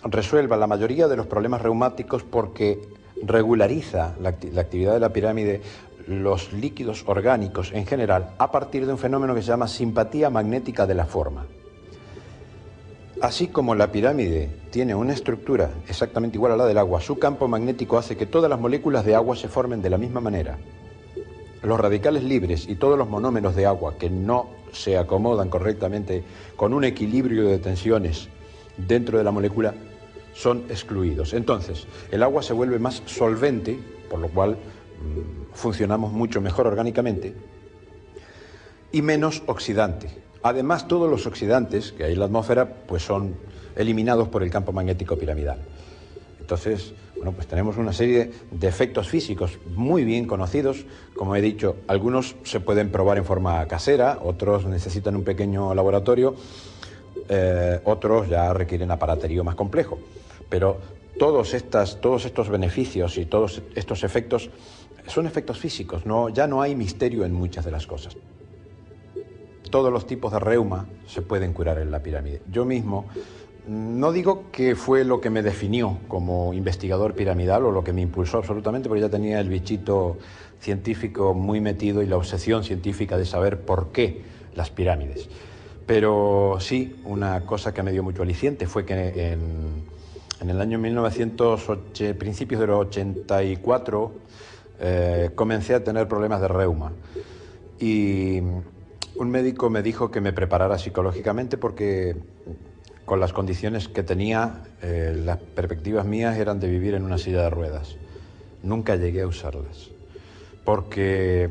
resuelva la mayoría de los problemas reumáticos porque regulariza la actividad de la pirámide, los líquidos orgánicos en general, a partir de un fenómeno que se llama simpatía magnética de la forma. Así como la pirámide tiene una estructura exactamente igual a la del agua, su campo magnético hace que todas las moléculas de agua se formen de la misma manera. Los radicales libres y todos los monómeros de agua que no se acomodan correctamente con un equilibrio de tensiones dentro de la molécula son excluidos. Entonces, el agua se vuelve más solvente, por lo cual funcionamos mucho mejor orgánicamente, y menos oxidante. Además, todos los oxidantes que hay en la atmósfera pues son eliminados por el campo magnético piramidal. Entonces, bueno, pues tenemos una serie de efectos físicos muy bien conocidos. Como he dicho, algunos se pueden probar en forma casera, otros necesitan un pequeño laboratorio, otros ya requieren aparaterío más complejo. Pero todos estos beneficios y todos estos efectos son efectos físicos, ya no hay misterio en muchas de las cosas. Todos los tipos de reuma se pueden curar en la pirámide. Yo mismo, no digo que fue lo que me definió como investigador piramidal o lo que me impulsó absolutamente, porque ya tenía el bichito científico muy metido y la obsesión científica de saber por qué las pirámides. Pero sí, una cosa que me dio mucho aliciente fue que en el año 1908, principios del 84, comencé a tener problemas de reuma. Y un médico me dijo que me preparara psicológicamente porque con las condiciones que tenía, las perspectivas mías eran de vivir en una silla de ruedas. Nunca llegué a usarlas, porque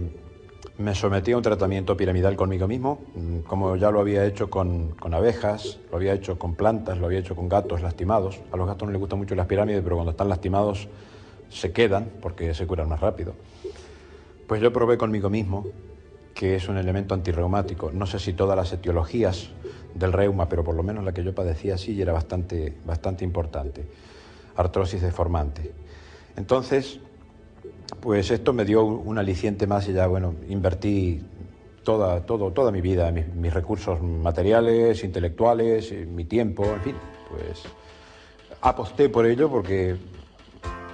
me sometí a un tratamiento piramidal conmigo mismo, como ya lo había hecho con abejas, lo había hecho con plantas, lo había hecho con gatos lastimados. A los gatos no les gustan mucho las pirámides, pero cuando están lastimados se quedan porque se curan más rápido. Pues yo probé conmigo mismo, que es un elemento antirreumático. No sé si todas las etiologías del reuma, pero por lo menos la que yo padecía sí, y era bastante importante. Artrosis deformante. Entonces, pues esto me dio un aliciente más y ya, bueno, invertí toda mi vida, mis recursos materiales, intelectuales, mi tiempo, en fin, pues aposté por ello porque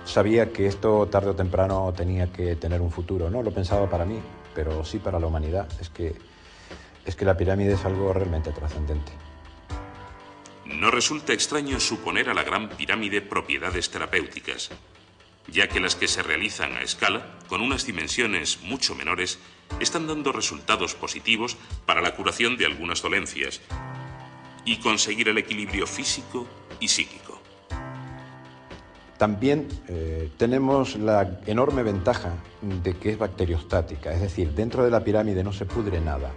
sabía que esto tarde o temprano tenía que tener un futuro. No lo pensaba para mí, pero sí para la humanidad. Es que la pirámide es algo realmente trascendente. No resulta extraño suponer a la Gran Pirámide propiedades terapéuticas, ya que las que se realizan a escala, con unas dimensiones mucho menores, están dando resultados positivos para la curación de algunas dolencias y conseguir el equilibrio físico y psíquico. También tenemos la enorme ventaja de que es bacteriostática, es decir, dentro de la pirámide no se pudre nada.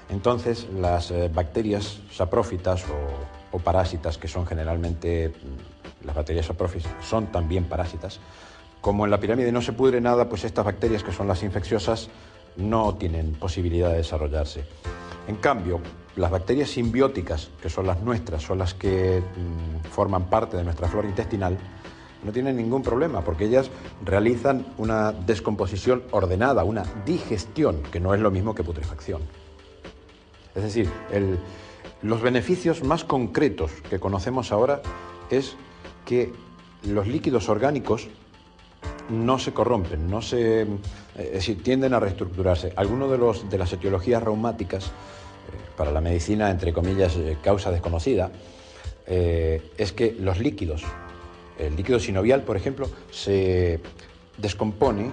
Entonces, las bacterias saprófitas o parásitas, que son generalmente, las bacterias saprófitas son también parásitas, como en la pirámide no se pudre nada, pues estas bacterias, que son las infecciosas, no tienen posibilidad de desarrollarse. En cambio, las bacterias simbióticas, que son las nuestras, son las que forman parte de nuestra flora intestinal, no tienen ningún problema, porque ellas realizan una descomposición ordenada, una digestión, que no es lo mismo que putrefacción. Es decir, los beneficios más concretos que conocemos ahora es que los líquidos orgánicos no se corrompen, es decir, tienden a reestructurarse. Algunos de las etiologías reumáticas, para la medicina, entre comillas, causa desconocida, es que los líquidos, el líquido sinovial, por ejemplo, se descompone,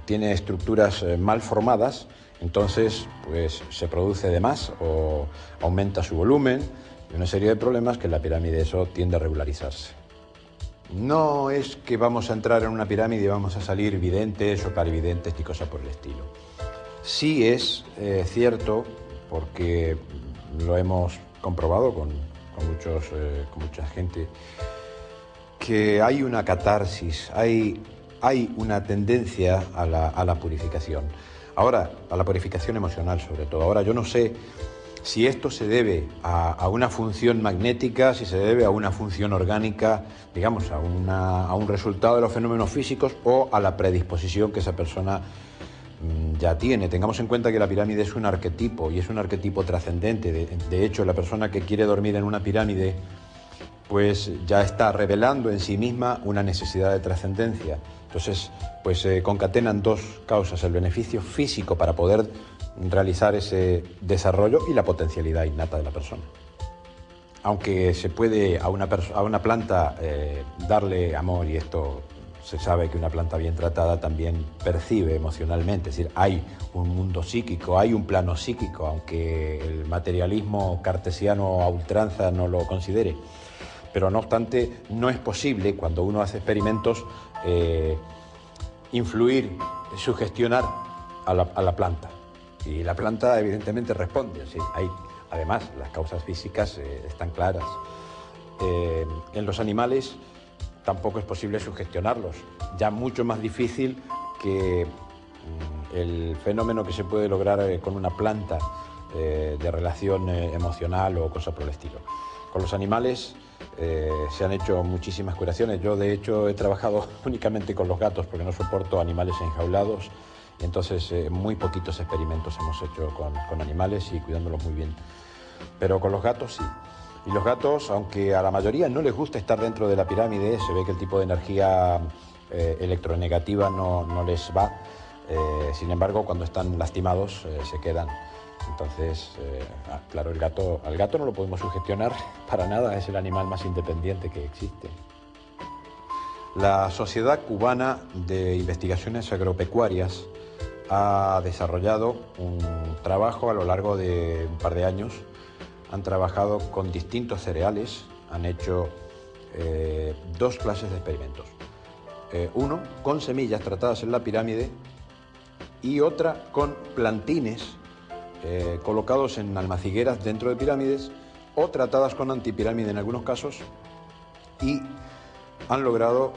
tiene estructuras mal formadas, entonces pues se produce de más o aumenta su volumen y una serie de problemas que en la pirámide eso tiende a regularizarse. No es que vamos a entrar en una pirámide y vamos a salir videntes o clarividentes ni cosa por el estilo. Sí es cierto, porque lo hemos comprobado con mucha gente, que hay una catarsis, hay una tendencia a la purificación. Ahora, a la purificación emocional sobre todo. Ahora, yo no sé si esto se debe a una función magnética, si se debe a una función orgánica, digamos, a un resultado de los fenómenos físicos o a la predisposición que esa persona ya tiene. Tengamos en cuenta que la pirámide es un arquetipo y es un arquetipo trascendente. De hecho, la persona que quiere dormir en una pirámide pues ya está revelando en sí misma una necesidad de trascendencia. Entonces, pues se concatenan dos causas: el beneficio físico para poder realizar ese desarrollo y la potencialidad innata de la persona. Aunque se puede a una planta darle amor, y esto se sabe que una planta bien tratada también percibe emocionalmente, es decir, hay un mundo psíquico, hay un plano psíquico, aunque el materialismo cartesiano a ultranza no lo considere. Pero no obstante, no es posible, cuando uno hace experimentos, influir, sugestionar a la planta. Y la planta evidentemente responde. ¿Sí? Además, las causas físicas están claras. En los animales tampoco es posible sugestionarlos. Ya mucho más difícil que el fenómeno que se puede lograr con una planta de relación emocional o cosa por el estilo. Con los animales se han hecho muchísimas curaciones. Yo, de hecho, he trabajado únicamente con los gatos porque no soporto animales enjaulados. Y entonces, muy poquitos experimentos hemos hecho con animales y cuidándolos muy bien. Pero con los gatos sí. Y los gatos, aunque a la mayoría no les gusta estar dentro de la pirámide, se ve que el tipo de energía electronegativa no les va. Sin embargo, cuando están lastimados, se quedan. Entonces, claro, al gato no lo podemos sugestionar para nada, es el animal más independiente que existe. La Sociedad Cubana de Investigaciones Agropecuarias ha desarrollado un trabajo a lo largo de un par de años. Han trabajado con distintos cereales, han hecho dos clases de experimentos. Uno con semillas tratadas en la pirámide y otra con plantines colocados en almacigueras dentro de pirámides o tratadas con antipirámide en algunos casos, y han logrado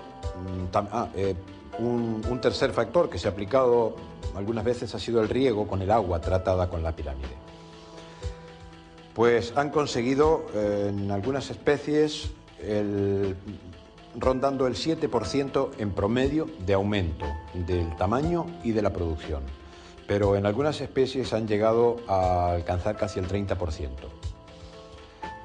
un tercer factor que se ha aplicado algunas veces, ha sido el riego con el agua tratada con la pirámide. Pues han conseguido en algunas especies rondando el 7% en promedio de aumento del tamaño y de la producción. Pero en algunas especies han llegado a alcanzar casi el 30%.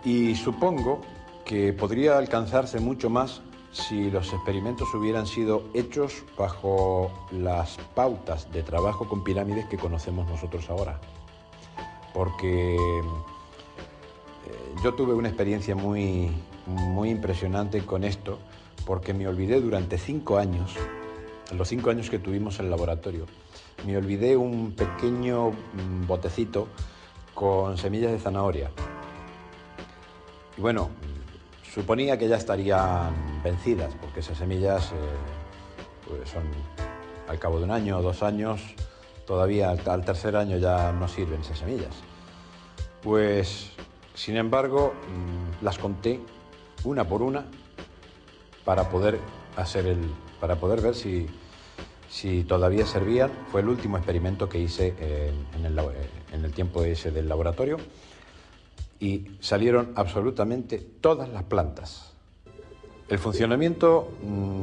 Y supongo que podría alcanzarse mucho más si los experimentos hubieran sido hechos bajo las pautas de trabajo con pirámides que conocemos nosotros ahora. Porque yo tuve una experiencia muy impresionante con esto, porque me olvidé durante 5 años, los 5 años que tuvimos en el laboratorio, me olvidé un pequeño botecito con semillas de zanahoria. Y bueno, suponía que ya estarían vencidas, porque esas semillas pues son al cabo de 1 año o 2 años, todavía al tercer año ya no sirven esas semillas. Pues, sin embargo, las conté una por una para poder ver si todavía servían. Fue el último experimento que hice en el tiempo ese del laboratorio, y salieron absolutamente todas las plantas El funcionamiento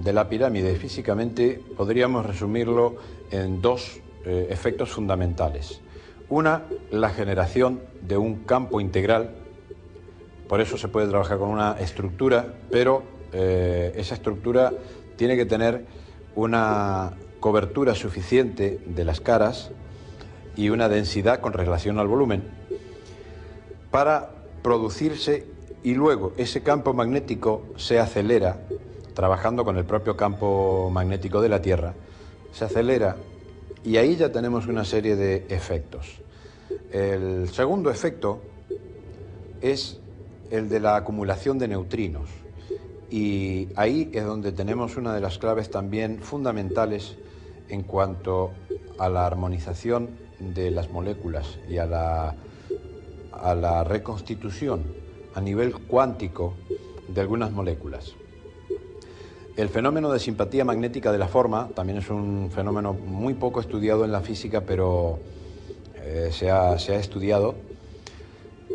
de la pirámide físicamente podríamos resumirlo en dos efectos fundamentales. Una, la generación de un campo integral. Por eso se puede trabajar con una estructura, pero esa estructura tiene que tener una cobertura suficiente de las caras y una densidad con relación al volumen para producirse, y luego ese campo magnético se acelera trabajando con el propio campo magnético de la Tierra, se acelera y ahí ya tenemos una serie de efectos. El segundo efecto es el de la acumulación de neutrinos, y ahí es donde tenemos una de las claves también fundamentales en cuanto a la armonización de las moléculas y a la reconstitución a nivel cuántico de algunas moléculas. El fenómeno de simpatía magnética de la forma también es un fenómeno muy poco estudiado en la física, pero se ha estudiado,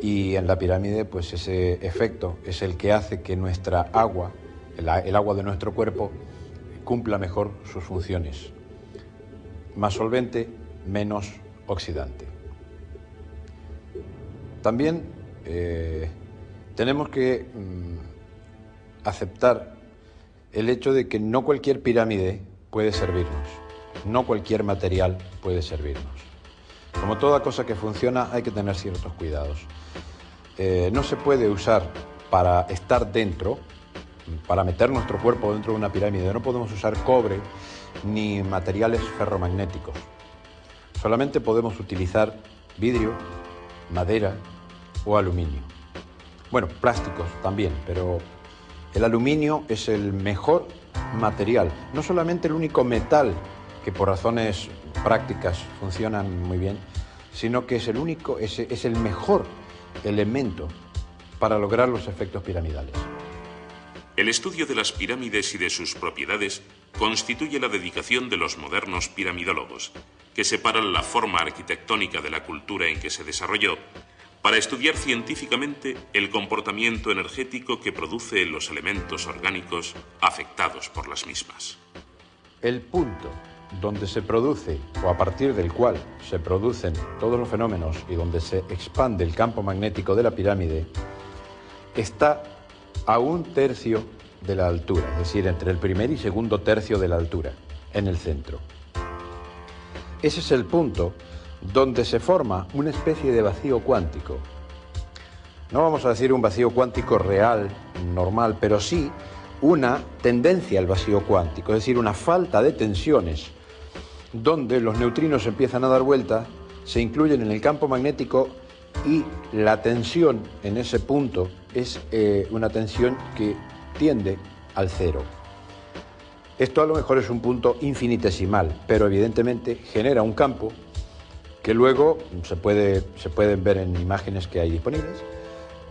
y en la pirámide pues ese efecto es el que hace que nuestra agua, el agua de nuestro cuerpo, cumpla mejor sus funciones. Más solvente, menos oxidante. También tenemos que aceptar el hecho de que no cualquier pirámide puede servirnos, no cualquier material puede servirnos. Como toda cosa que funciona, hay que tener ciertos cuidados. No se puede usar para estar dentro, para meter nuestro cuerpo dentro de una pirámide. No podemos usar cobre ni materiales ferromagnéticos. Solamente podemos utilizar vidrio, madera o aluminio. Bueno, plásticos también, pero el aluminio es el mejor material, no solamente el único metal que por razones prácticas funcionan muy bien, sino que es el mejor elemento para lograr los efectos piramidales. El estudio de las pirámides y de sus propiedades constituye la dedicación de los modernos piramidólogos, que separan la forma arquitectónica de la cultura en que se desarrolló para estudiar científicamente el comportamiento energético que produce los elementos orgánicos afectados por las mismas. El punto donde se produce, o a partir del cual se producen todos los fenómenos y donde se expande el campo magnético de la pirámide, está a 1/3 de la altura, es decir, entre el primer y segundo tercio de la altura, en el centro. Ese es el punto donde se forma una especie de vacío cuántico. No vamos a decir un vacío cuántico real, normal, pero sí una tendencia al vacío cuántico, es decir, una falta de tensiones, donde los neutrinos empiezan a dar vuelta, se incluyen en el campo magnético y la tensión en ese punto es una tensión que tiende al cero. Esto a lo mejor es un punto infinitesimal, pero evidentemente genera un campo que luego se pueden ver en imágenes que hay disponibles.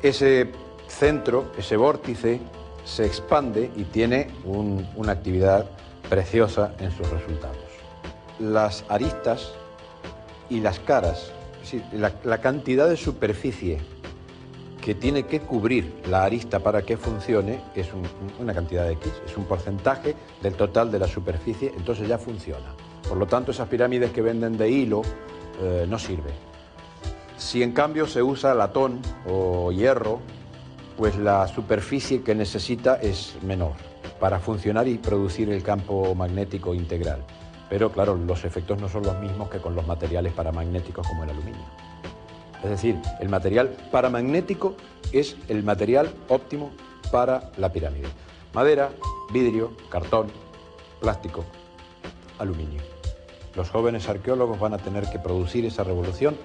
Ese centro, ese vórtice, se expande y tiene una actividad preciosa en sus resultados. Las aristas y las caras, es decir, la cantidad de superficie que tiene que cubrir la arista para que funcione es una cantidad de X, es un porcentaje del total de la superficie, entonces ya funciona. Por lo tanto, esas pirámides que venden de hilo no sirven. Si en cambio se usa latón o hierro, pues la superficie que necesita es menor para funcionar y producir el campo magnético integral. Pero claro, los efectos no son los mismos que con los materiales paramagnéticos como el aluminio. Es decir, el material paramagnético es el material óptimo para la pirámide. Madera, vidrio, cartón, plástico, aluminio. Los jóvenes arqueólogos van a tener que producir esa revolución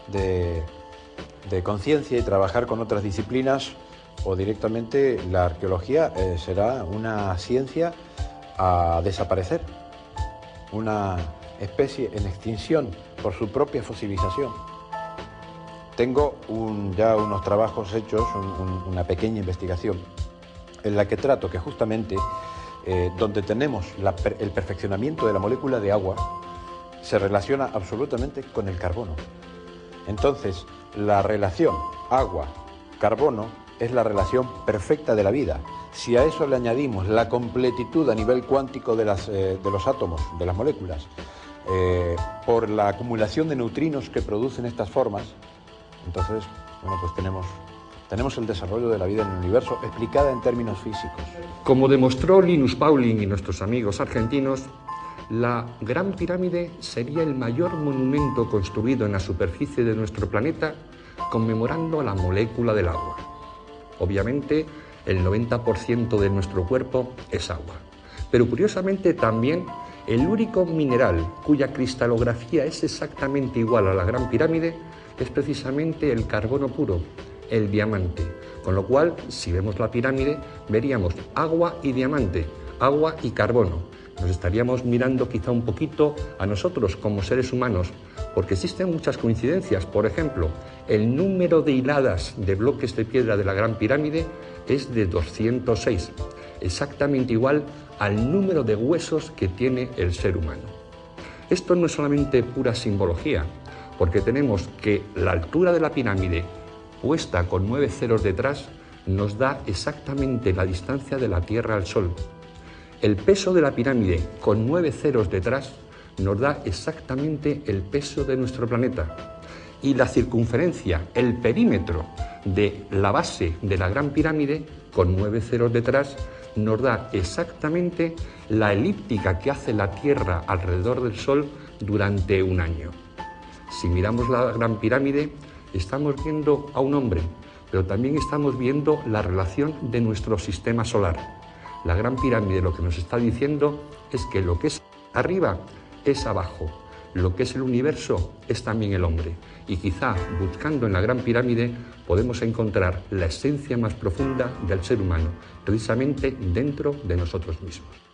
de conciencia y trabajar con otras disciplinas, o directamente la arqueología será una ciencia a desaparecer, una especie en extinción por su propia fosilización. Tengo ya unos trabajos hechos, una pequeña investigación, en la que trato que justamente donde tenemos el perfeccionamiento de la molécula de agua, se relaciona absolutamente con el carbono. Entonces, la relación agua-carbono es la relación perfecta de la vida. Si a eso le añadimos la completitud a nivel cuántico de los átomos, de las moléculas, por la acumulación de neutrinos que producen estas formas, entonces, bueno, pues tenemos el desarrollo de la vida en el universo explicada en términos físicos. Como demostró Linus Pauling y nuestros amigos argentinos, la Gran Pirámide sería el mayor monumento construido en la superficie de nuestro planeta conmemorando la molécula del agua. Obviamente, el 90% de nuestro cuerpo es agua. Pero curiosamente también el único mineral cuya cristalografía es exactamente igual a la Gran Pirámide es precisamente el carbono puro, el diamante. Con lo cual, si vemos la pirámide, veríamos agua y diamante, agua y carbono. Nos estaríamos mirando quizá un poquito a nosotros como seres humanos, porque existen muchas coincidencias. Por ejemplo, el número de hiladas de bloques de piedra de la Gran Pirámide es de 206, exactamente igual al número de huesos que tiene el ser humano. Esto no es solamente pura simbología, porque tenemos que la altura de la pirámide, puesta con 9 ceros detrás, nos da exactamente la distancia de la Tierra al Sol. El peso de la pirámide, con 9 ceros detrás, nos da exactamente el peso de nuestro planeta. Y la circunferencia, el perímetro de la base de la Gran Pirámide, con 9 ceros detrás, nos da exactamente la elíptica que hace la Tierra alrededor del Sol durante un año. Si miramos la Gran Pirámide, estamos viendo a un hombre, pero también estamos viendo la relación de nuestro sistema solar. La Gran Pirámide lo que nos está diciendo es que lo que es arriba es abajo, lo que es el universo es también el hombre. Y quizá buscando en la Gran Pirámide podemos encontrar la esencia más profunda del ser humano, precisamente dentro de nosotros mismos.